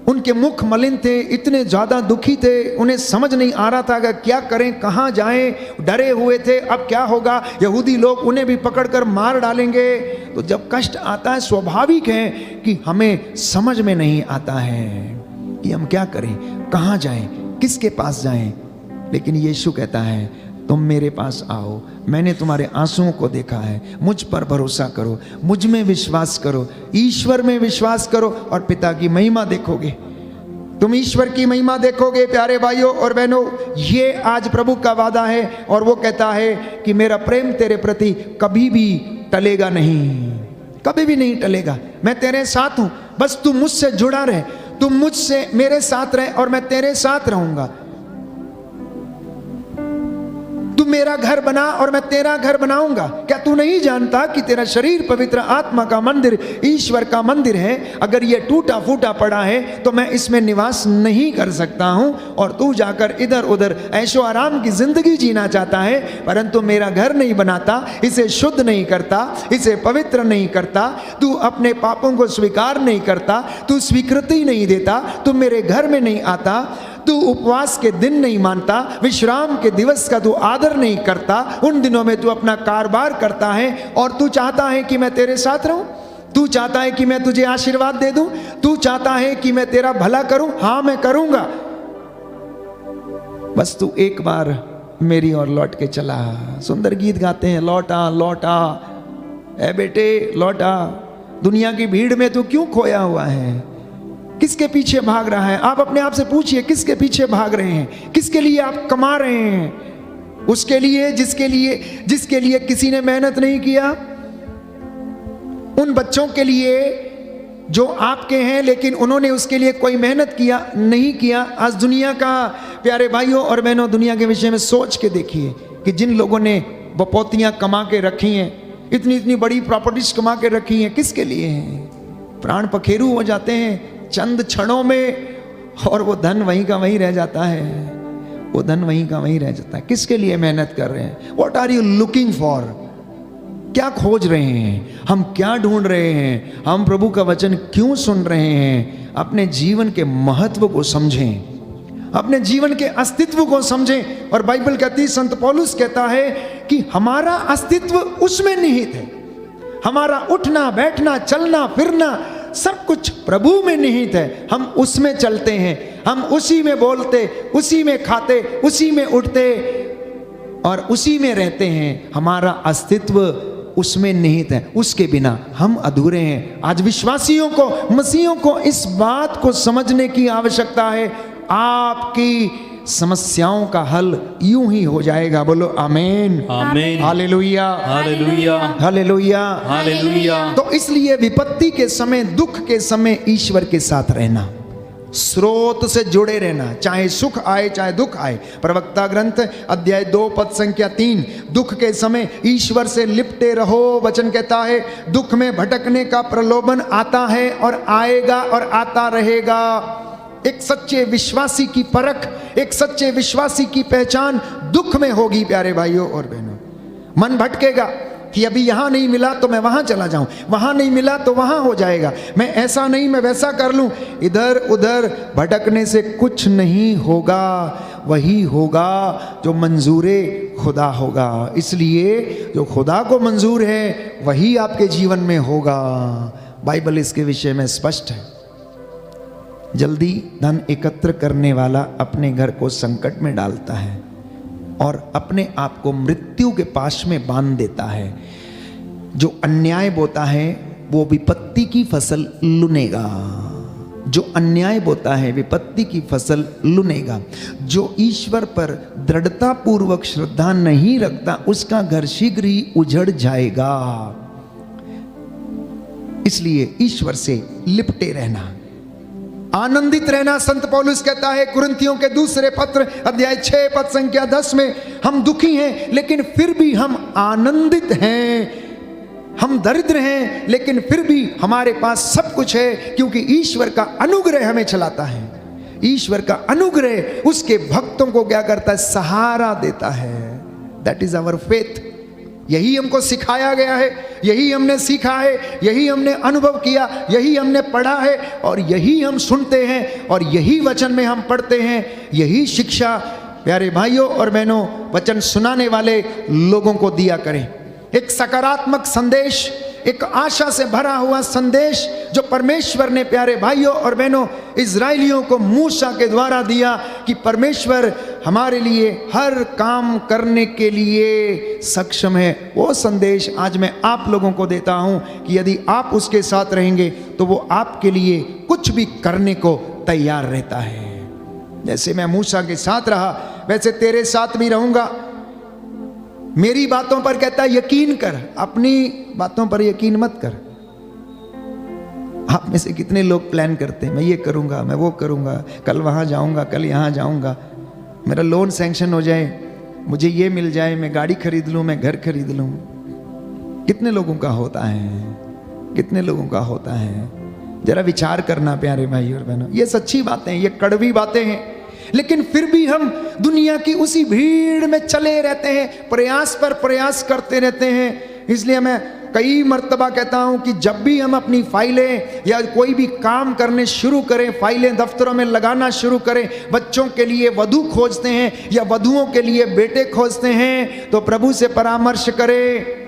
S3: उनके मुख मलिन थे, इतने ज्यादा दुखी थे, उन्हें समझ नहीं आ रहा था कि क्या करें, कहां जाएं। डरे हुए थे, अब क्या होगा, यहूदी लोग उन्हें भी पकड़कर मार डालेंगे। तो जब कष्ट आता है स्वाभाविक है कि हमें समझ में नहीं आता है कि हम क्या करें, कहां जाएं, किसके पास जाएं। लेकिन यीशु कहता है तुम मेरे पास आओ, मैंने तुम्हारे आंसुओं को देखा है, मुझ पर भरोसा करो, मुझ में विश्वास करो, ईश्वर में विश्वास करो और पिता की महिमा देखोगे। तुम ईश्वर की महिमा देखोगे प्यारे भाइयों और बहनों। ये आज प्रभु का वादा है और वो कहता है कि मेरा प्रेम तेरे प्रति कभी भी टलेगा नहीं, कभी भी नहीं टलेगा। मैं तेरे साथ हूं, बस तू मुझसे जुड़ा रहे, तू मुझसे मेरे साथ रहे और मैं तेरे साथ रहूंगा। तू मेरा घर बना और मैं तेरा घर बनाऊंगा। क्या तू नहीं जानता कि तेरा शरीर पवित्र आत्मा का मंदिर, ईश्वर का मंदिर है। अगर ये टूटा फूटा पड़ा है तो मैं इसमें निवास नहीं कर सकता हूं और तू जाकर इधर उधर ऐशो आराम की जिंदगी जीना चाहता है, परंतु मेरा घर नहीं बनाता, इसे शुद्ध नहीं करता, इसे पवित्र नहीं करता। तू अपने पापों को स्वीकार नहीं करता, तू स्वीकृति नहीं देता, तू मेरे घर में नहीं आता, तू उपवास के दिन नहीं मानता, विश्राम के दिवस का तू आदर नहीं करता, उन दिनों में तू अपना कारोबार करता है और तू चाहता है कि मैं तेरे साथ रहूं, तू चाहता है कि मैं तुझे आशीर्वाद दे दूं, तू चाहता है कि मैं तेरा भला करूं। हाँ मैं करूंगा, बस तू एक बार मेरी ओर लौट के चला। सुंदर गीत गाते हैं, लौटा लौटा ए बेटे लौटा। दुनिया की भीड़ में तू क्यों खोया हुआ है, किसके पीछे भाग रहा है? आप अपने आप से पूछिए, किसके पीछे भाग रहे हैं, किसके लिए आप कमा रहे हैं? उसके लिए जिसके लिए किसी ने मेहनत नहीं किया, उन बच्चों के लिए जो आपके हैं लेकिन उन्होंने उसके लिए कोई मेहनत किया नहीं किया। आज दुनिया का प्यारे भाइयों और बहनों, दुनिया के विषय में सोच के देखिए कि जिन लोगों ने बपोतियां कमा के रखी हैं, इतनी इतनी बड़ी प्रॉपर्टीज कमा के रखी हैं, किसके लिए हैं? प्राण पखेरु हो जाते हैं चंद क्षणों में और वो धन वहीं का वहीं रह जाता है, वो धन वहीं का वहीं रह जाता है। किसके लिए मेहनत कर रहे हैं? What are you looking for? क्या खोज रहे हैं? हम क्या ढूंढ रहे हैं? हम प्रभु का वचन क्यों सुन रहे हैं? अपने जीवन के महत्व को समझें, अपने जीवन के अस्तित्व को समझें। और बाइबल कहती है, संत पौलुस कहता है कि हमारा अस्तित्व उसमें निहित है। हमारा उठना बैठना चलना फिरना सब कुछ प्रभु में निहित है। हम उसमें चलते हैं, हम उसी में बोलते, उसी में खाते, उसी में उठते और उसी में रहते हैं। हमारा अस्तित्व उसमें निहित है, उसके बिना हम अधूरे हैं। आज विश्वासियों को, मसीहियों को इस बात को समझने की आवश्यकता है। आपकी समस्याओं का हल यूं ही हो जाएगा। बोलो आमीन,
S1: आमीन,
S3: हालेलुया,
S1: हालेलुया,
S3: हालेलुया,
S1: हालेलुया।
S3: तो इसलिए विपत्ति के समय, दुख के समय ईश्वर के साथ रहना, स्रोत से जुड़े रहना, चाहे सुख आए चाहे दुख आए। प्रवक्ता ग्रंथ अध्याय 2 पद संख्या 3, दुख के समय ईश्वर से लिपटे रहो। वचन कहता है दुख में भटकने का प्रलोभन आता है और आएगा और आता रहेगा। एक सच्चे विश्वासी की परख, एक सच्चे विश्वासी की पहचान दुख में होगी प्यारे भाइयों और बहनों। मन भटकेगा कि अभी यहां नहीं मिला तो मैं वहां चला जाऊं, वहां नहीं मिला तो वहां हो जाएगा, मैं ऐसा नहीं मैं वैसा कर लूं। इधर उधर भटकने से कुछ नहीं होगा, वही होगा जो मंजूरे खुदा होगा। इसलिए जो खुदा को मंजूर है वही आपके जीवन में होगा। बाइबल इसके विषय में स्पष्ट है। जल्दी धन एकत्र करने वाला अपने घर को संकट में डालता है और अपने आप को मृत्यु के पाश में बांध देता है। जो अन्याय बोता है वो विपत्ति की फसल लुनेगा। जो अन्याय बोता है विपत्ति की फसल लुनेगा। जो ईश्वर पर दृढ़ता पूर्वक श्रद्धा नहीं रखता उसका घर शीघ्र ही उजड़ जाएगा। इसलिए ईश्वर से लिपटे रहना, आनंदित रहना। संत पौलुस कहता है कुरिन्थियों के दूसरे पत्र अध्याय 6 पद संख्या 10 में, हम दुखी हैं लेकिन फिर भी हम आनंदित हैं, हम दरिद्र हैं लेकिन फिर भी हमारे पास सब कुछ है, क्योंकि ईश्वर का अनुग्रह हमें चलाता है। ईश्वर का अनुग्रह उसके भक्तों को क्या करता है? सहारा देता है। That is our faith. यही हमको सिखाया गया है, यही हमने सीखा है, यही हमने अनुभव किया, यही हमने पढ़ा है और यही हम सुनते हैं और यही वचन में हम पढ़ते हैं। यही शिक्षा प्यारे भाइयों और बहनों वचन सुनाने वाले लोगों को दिया करें। एक सकारात्मक संदेश, एक आशा से भरा हुआ संदेश जो परमेश्वर ने प्यारे भाइयों और बहनों इजराइलियों को मूसा के द्वारा दिया कि परमेश्वर हमारे लिए हर काम करने के लिए सक्षम है। वो संदेश आज मैं आप लोगों को देता हूं कि यदि आप उसके साथ रहेंगे तो वो आपके लिए कुछ भी करने को तैयार रहता है। जैसे मैं मूसा के साथ रहा वैसे तेरे साथ भी रहूंगा। मेरी बातों पर कहता है यकीन कर, अपनी बातों पर यकीन मत कर। आप में से कितने लोग प्लान करते हैं, मैं ये करूंगा, मैं वो करूंगा, कल वहां जाऊंगा, कल यहां जाऊंगा, मेरा लोन सैंक्शन हो जाए, मुझे ये मिल जाए, मैं गाड़ी खरीद लूं, मैं घर खरीद लूं। कितने लोगों का होता है, कितने लोगों का होता है? जरा विचार करना प्यारे भाई और बहनों। ये सच्ची बातें हैं, ये कड़वी बातें हैं, लेकिन फिर भी हम दुनिया की उसी भीड़ में चले रहते हैं, प्रयास पर प्रयास करते रहते हैं। इसलिए मैं कई मर्तबा कहता हूं कि जब भी हम अपनी फाइलें या कोई भी काम करने शुरू करें, फाइलें दफ्तरों में लगाना शुरू करें, बच्चों के लिए वधू खोजते हैं या वधुओं के लिए बेटे खोजते हैं, तो प्रभु से परामर्श करें।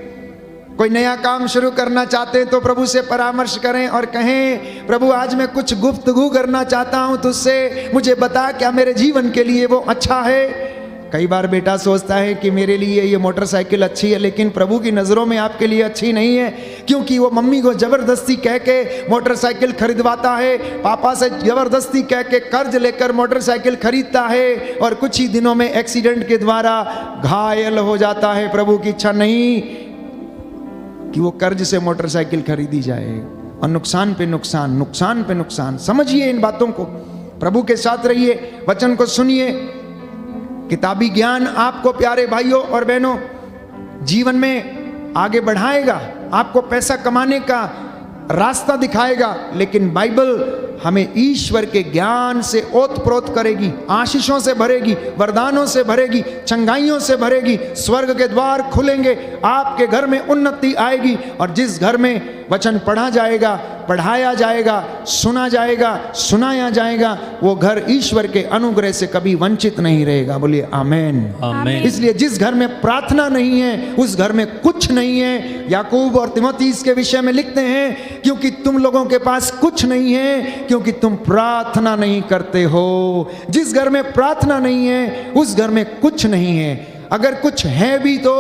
S3: कोई नया काम शुरू करना चाहते हैं तो प्रभु से परामर्श करें और कहें प्रभु आज मैं कुछ गुफ्तगू करना चाहता हूं तुझसे, मुझे बता क्या मेरे जीवन के लिए वो अच्छा है। कई बार बेटा सोचता है कि मेरे लिए ये मोटरसाइकिल अच्छी है, लेकिन प्रभु की नज़रों में आपके लिए अच्छी नहीं है, क्योंकि वो मम्मी को ज़बरदस्ती कह के मोटरसाइकिल खरीदवाता है, पापा से ज़बरदस्ती कह के कर्ज लेकर मोटरसाइकिल खरीदता है और कुछ ही दिनों में एक्सीडेंट के द्वारा घायल हो जाता है। प्रभु की इच्छा नहीं कि वो कर्ज से मोटरसाइकिल खरीदी जाए और नुकसान पे नुकसान, नुकसान पे नुकसान। समझिए इन बातों को, प्रभु के साथ रहिए, वचन को सुनिए। किताबी ज्ञान आपको प्यारे भाइयों और बहनों जीवन में आगे बढ़ाएगा, आपको पैसा कमाने का रास्ता दिखाएगा, लेकिन बाइबल हमें ईश्वर के ज्ञान से ओतप्रोत करेगी, आशीषों से भरेगी, वरदानों से भरेगी, चंगाइयों से भरेगी। स्वर्ग के द्वार खुलेंगे, आपके घर में उन्नति आएगी और जिस घर में वचन पढ़ा जाएगा, पढ़ाया जाएगा, सुना जाएगा, सुनाया जाएगा, वो घर ईश्वर के अनुग्रह से कभी वंचित नहीं रहेगा। बोलिए आमेन,
S1: आमेन।
S3: इसलिए जिस घर में प्रार्थना नहीं है उस घर में कुछ नहीं है। याकूब और तिमोथी इसके विषय में लिखते हैं क्योंकि तुम लोगों के पास कुछ नहीं है क्योंकि तुम प्रार्थना नहीं करते हो। जिस घर में प्रार्थना नहीं है उस घर में कुछ नहीं है। अगर कुछ है भी तो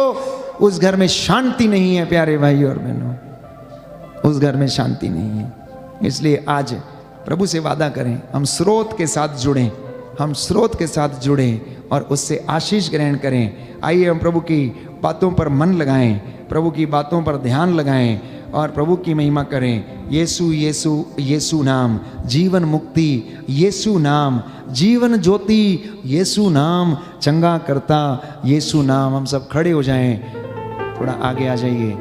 S3: उस घर में शांति नहीं है प्यारे भाई और बहनों, उस घर में शांति नहीं है। इसलिए आज प्रभु से वादा करें, हम स्रोत के साथ जुड़ें, हम स्रोत के साथ जुड़ें और उससे आशीष ग्रहण करें। आइए हम प्रभु की बातों पर मन लगाएं, प्रभु की बातों पर ध्यान लगाएं और प्रभु की महिमा करें। यीशु यीशु यीशु नाम जीवन मुक्ति, यीशु नाम जीवन ज्योति, यीशु नाम चंगा करता, यीशु नाम। हम सब खड़े हो जाएं, थोड़ा आगे आ जाइए,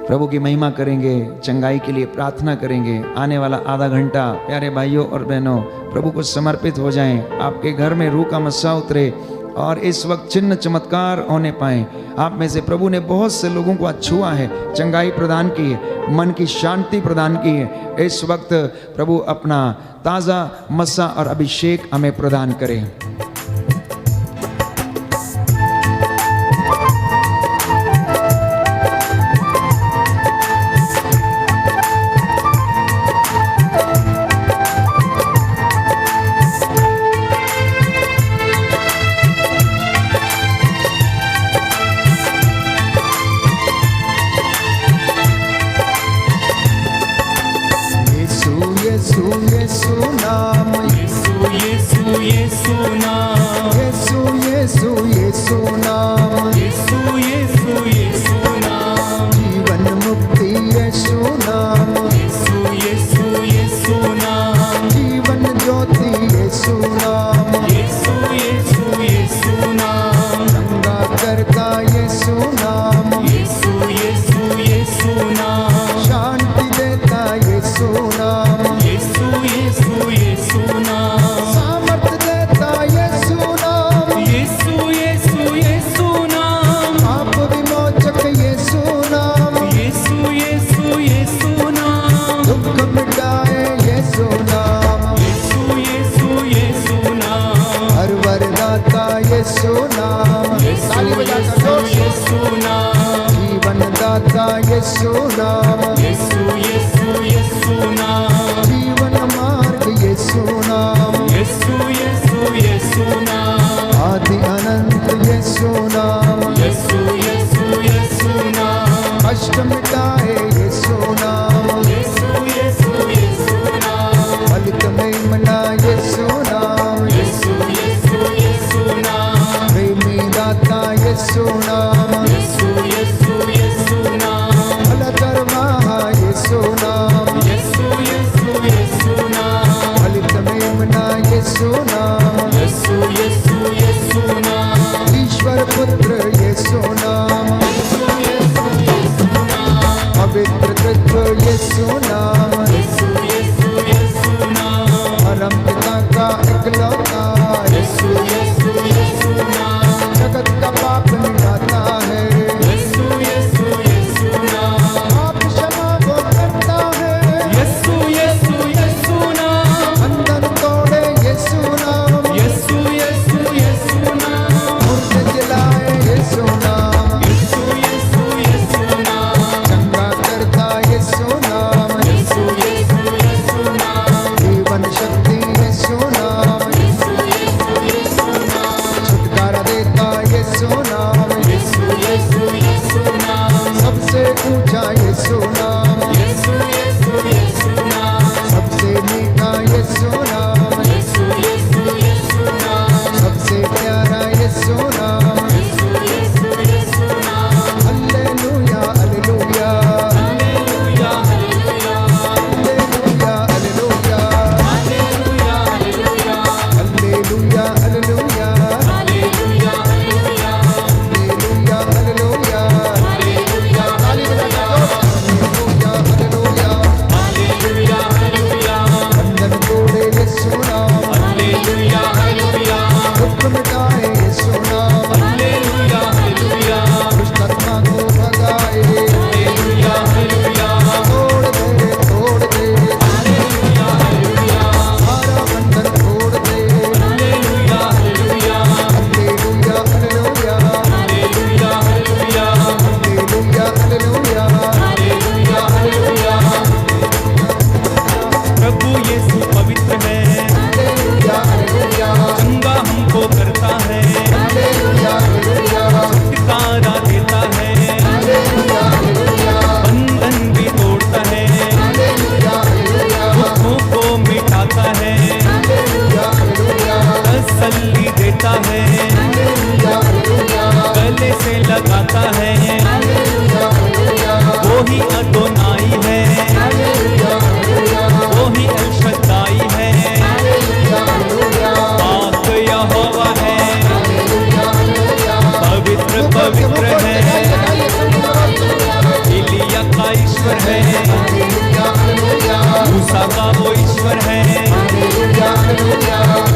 S3: प्रभु की महिमा करेंगे, चंगाई के लिए प्रार्थना करेंगे। आने वाला आधा घंटा प्यारे भाइयों और बहनों प्रभु को समर्पित हो जाएं। आपके घर में रूह का मस्सा उतरे, और इस वक्त चिन्ह चमत्कार होने पाए। आप में से प्रभु ने बहुत से लोगों को आज छुआ है, चंगाई प्रदान की है, मन की शांति प्रदान की है। इस वक्त प्रभु अपना ताज़ा मस्सा और अभिषेक हमें प्रदान करें।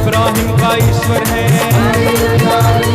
S1: इब्राहिम का ईश्वर है।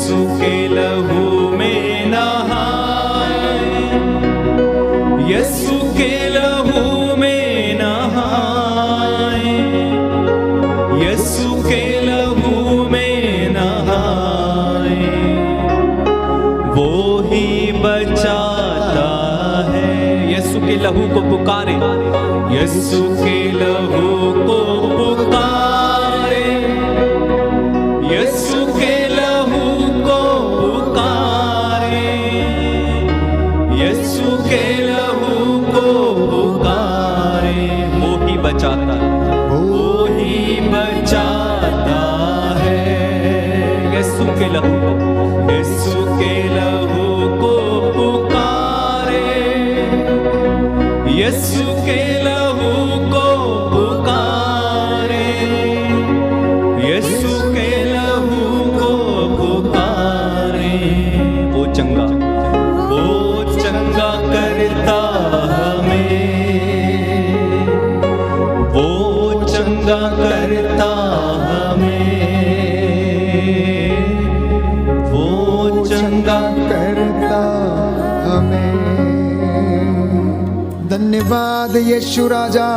S1: यीशु के लहू में नहाए, यीशु के लहू में नहाए, यीशु के लहू में नहाए, वो ही बचाता है। यीशु के लहू को पुकारे, यीशु के लहू को पुकारे, यीशु के लहू को पुकारे, यीशु के लहू को पुकारे, वो ही बचाता, वो ही बचाता है। यीशु के लहू, यीशु के लहू को पुकारे, यीशु के लहू को पुकारे, यीशु के लहू को पुकारे, वो चंगा करता हमें, वो चंगा करता हमें, वो चंगा
S3: करता हमें। धन्यवाद यीशु राजा,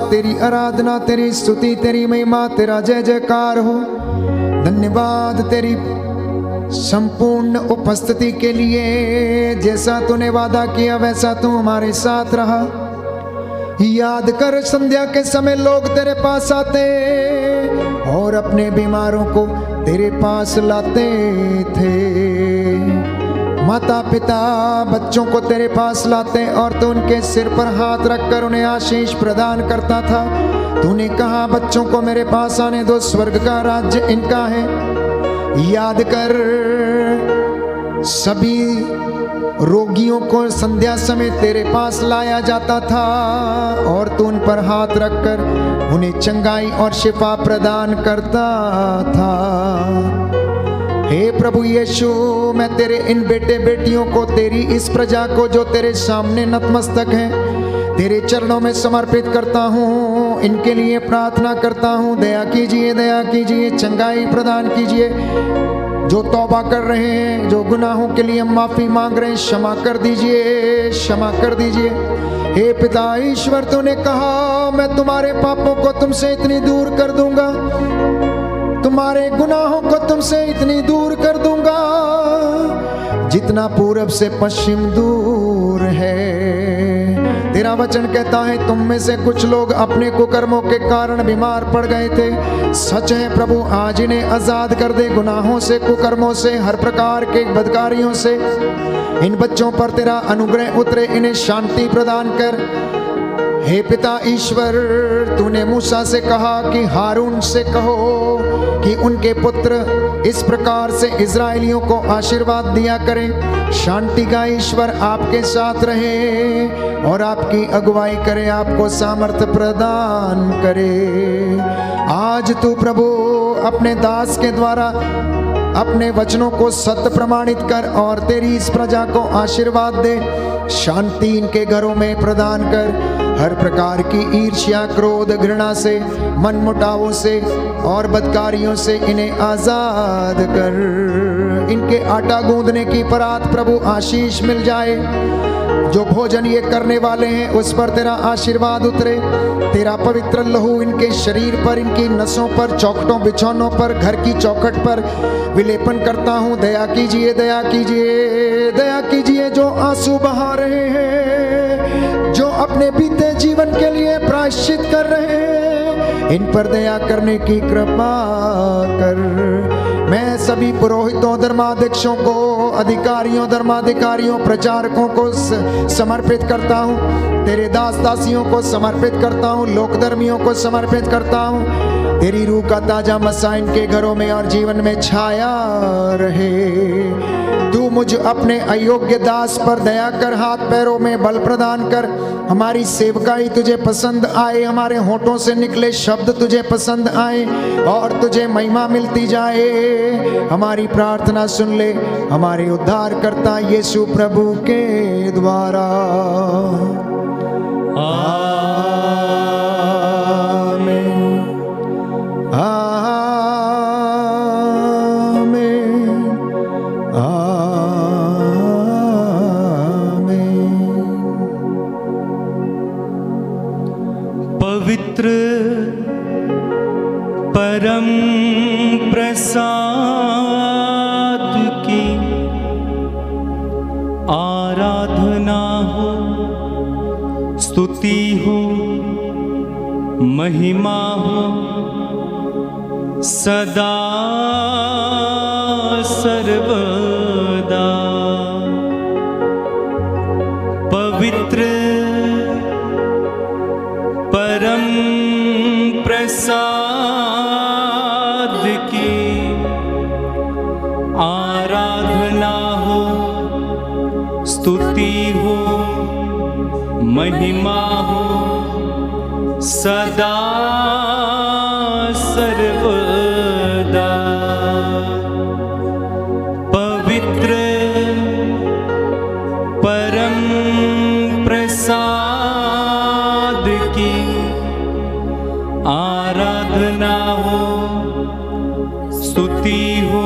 S3: तेरी आराधना, तेरी स्तुति, तेरी महिमा, तेरा जय जयकार हो। धन्यवाद तेरी संपूर्ण उपस्थिति के लिए। जैसा तूने वादा किया वैसा तू हमारे साथ रहा। याद कर, संध्या के समय लोग तेरे पास आते और अपने बीमारों को तेरे पास लाते थे। माता पिता बच्चों को तेरे पास लाते और तू उनके सिर पर हाथ रखकर उन्हें आशीष प्रदान करता था। तूने कहा, बच्चों को मेरे पास आने दो, स्वर्ग का राज्य इनका है। याद कर, सभी रोगियों को संध्या समय तेरे पास लाया जाता था और तू उन पर हाथ रखकर उन्हें चंगाई और शिफा प्रदान करता था। हे प्रभु यीशु, मैं तेरे इन बेटे बेटियों को, तेरी इस प्रजा को जो तेरे सामने नतमस्तक है, तेरे चरणों में समर्पित करता हूँ। इनके लिए प्रार्थना करता हूँ, दया कीजिए, दया कीजिए, चंगाई प्रदान कीजिए। जो तौबा कर रहे हैं, जो गुनाहों के लिए माफी मांग रहे हैं, क्षमा कर दीजिए, क्षमा कर दीजिए। हे पिता ईश्वर, तूने कहा, मैं तुम्हारे पापों को तुमसे इतनी दूर कर दूंगा, तुम्हारे गुनाहों को तुमसे इतनी दूर कर दूंगा जितना पूरब से पश्चिम दूर है। तेरा वचन कहता है, तुम में से कुछ लोग अपने कुकर्मों के कारण बीमार पड़ गए थे। सच है प्रभु, आज इन्हें आजाद कर दे गुनाहों से, कुकर्मों से, हर प्रकार के बदकारियों से। इन बच्चों पर तेरा अनुग्रह उतरे, इन्हें शांति प्रदान कर। हे पिता ईश्वर, तूने मूसा से कहा कि हारून से कहो कि उनके पुत्र इस प्रकार से इजराइलियों को आशीर्वाद दिया करें। शांति का ईश्वर आपके साथ रहे और आपकी अगुवाई करे, आपको सामर्थ्य प्रदान करे। आज तू प्रभु अपने दास के द्वारा अपने वचनों को सत्य प्रमाणित कर और तेरी इस प्रजा को आशीर्वाद दे। शांति इनके घरों में प्रदान कर। हर प्रकार की ईर्ष्या, क्रोध, घृणा से, मनमुटावों से और बदकारियों से इन्हें आजाद कर। इनके आटा गूंदने की परात प्रभु आशीष मिल जाए। जो भोजन ये करने वाले हैं उस पर तेरा आशीर्वाद उतरे। तेरा पवित्र लहू इनके शरीर पर, इनकी नसों पर, चौखटों, बिछौनों पर, घर की चौखट पर विलेपन करता हूँ। दया कीजिए, दया कीजिए, दया कीजिए। जो आंसू बहा रहे हैं, जो अपने बीते जीवन के लिए प्रायश्चित कर रहे हैं, इन पर दया करने की कृपा कर। मैं सभी पुरोहितों, धर्माध्यक्षों को, अधिकारियों, धर्माधिकारियों, प्रचारकों को समर्पित करता हूँ। तेरे दास दासियों को समर्पित करता हूँ, लोकधर्मियों को समर्पित करता हूँ। तेरी रूह का ताजा मसा इनके घरों में और जीवन में छाया रहे। तू मुझ अपने अयोग्य दास पर दया कर, हाथ पैरों में बल प्रदान कर। हमारी सेवकाई तुझे पसंद आए, हमारे होठों से निकले शब्द तुझे पसंद आए और तुझे महिमा मिलती जाए। हमारी प्रार्थना सुन ले हमारे उद्धारकर्ता यीशु प्रभु के द्वारा। आमीन, आमीन,
S1: स्तुति हो महिमा हो सदा सर्वदा। पवित्र परम प्रसाद की आराधना हो, स्तुति हो महिमा हो सदा सर्वदा। पवित्र परम प्रसाद की आराधना हो, स्तुति हो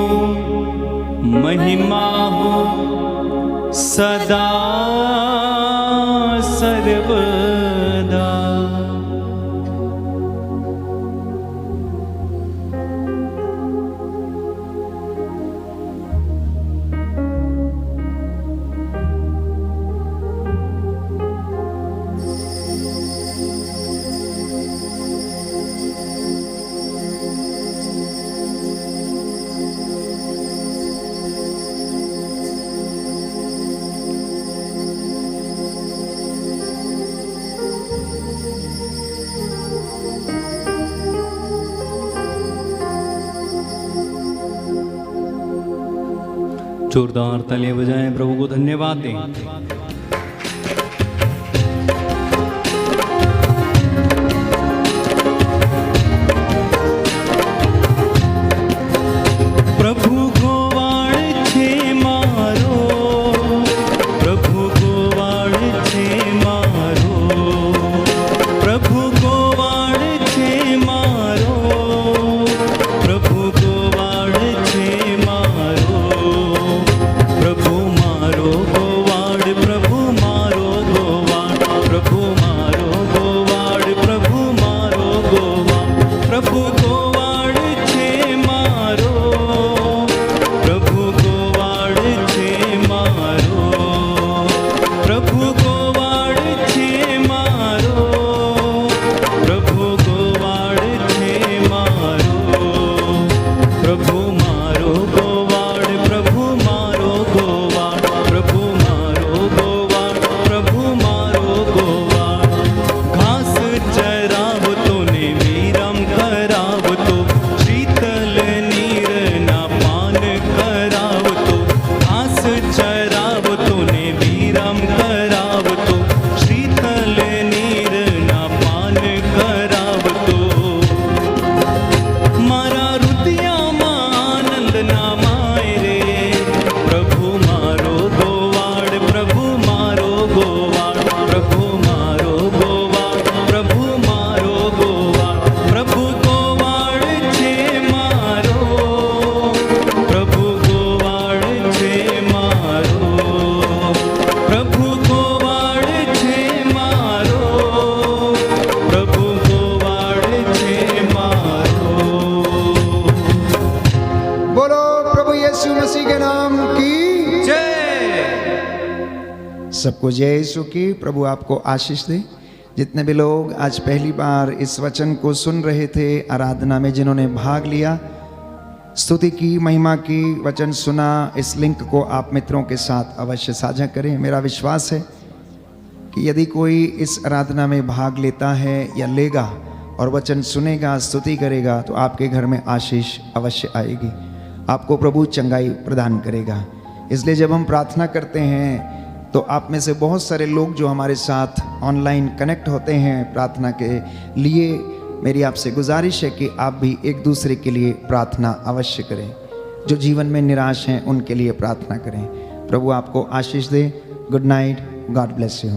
S1: महिमा हो सदा सर्वदा। जोरदार तालियां बजाएं, प्रभु को धन्यवाद दें। प्रभु को वाळछे मारो, प्रभु को वाळछे मारो, प्रभु को वाळछे मारो, प्रभु को वाळछे मारो। प्रभु मारो गोवाड़, प्रभु मारो गोवाड़, प्रभु मारो गोवाड़, प्रभु मारो गोवाड़। प्रभु गोवाड़ छे मारो, प्रभु गोवाड़ छे मारो, प्रभु गोवाड़ छे मारो, प्रभु गोवाड़ छे मारो। प्रभु मारो गोवाड़, प्रभु मारो गोवाड़, प्रभु मारो गोवाड़, प्रभु मारो गोवाड़। घास चरावतो ने विराम करावतो, शीतल नीर ना पान करावतो। घास चरावतो ने विराम करावतो, शीतल नीर ना पान करावतो। मारा हृदयामां आनंद ना माय रे, प्रभु मारो गोवाड़, प्रभु मारो गोवाड़, प्रभु मारो गोवाड़, प्रभु मारो गोवाड़। प्रभु गोवाड़ छे मारो, प्रभु गोवाड़ छे मारो, प्रभु गोवाड़ छे मारो, प्रभु गोवाड़ छे मारो।
S3: बोलो प्रभु यीशु मसीह के नाम की
S1: जय।
S3: सबको जय यीशु की। प्रभु आपको आशीष दे। जितने भी लोग आज पहली बार इस वचन को सुन रहे थे आराधना में, जिन्होंने भाग लिया, स्तुति की महिमा की, वचन सुना, इस लिंक को आप मित्रों के साथ अवश्य साझा करें। मेरा विश्वास है कि यदि कोई इस आराधना में भाग लेता है या लेगा और वचन सुनेगा, स्तुति करेगा, तो आपके घर में आशीष अवश्य आएगी, आपको प्रभु चंगाई प्रदान करेगा। इसलिए जब हम प्रार्थना करते हैं तो आप में से बहुत सारे लोग जो हमारे साथ ऑनलाइन कनेक्ट होते हैं प्रार्थना के लिए, मेरी आपसे गुजारिश है कि आप भी एक दूसरे के लिए प्रार्थना अवश्य करें। जो जीवन में निराश हैं उनके लिए प्रार्थना करें। प्रभु आपको आशीष दे। Good night, God bless you.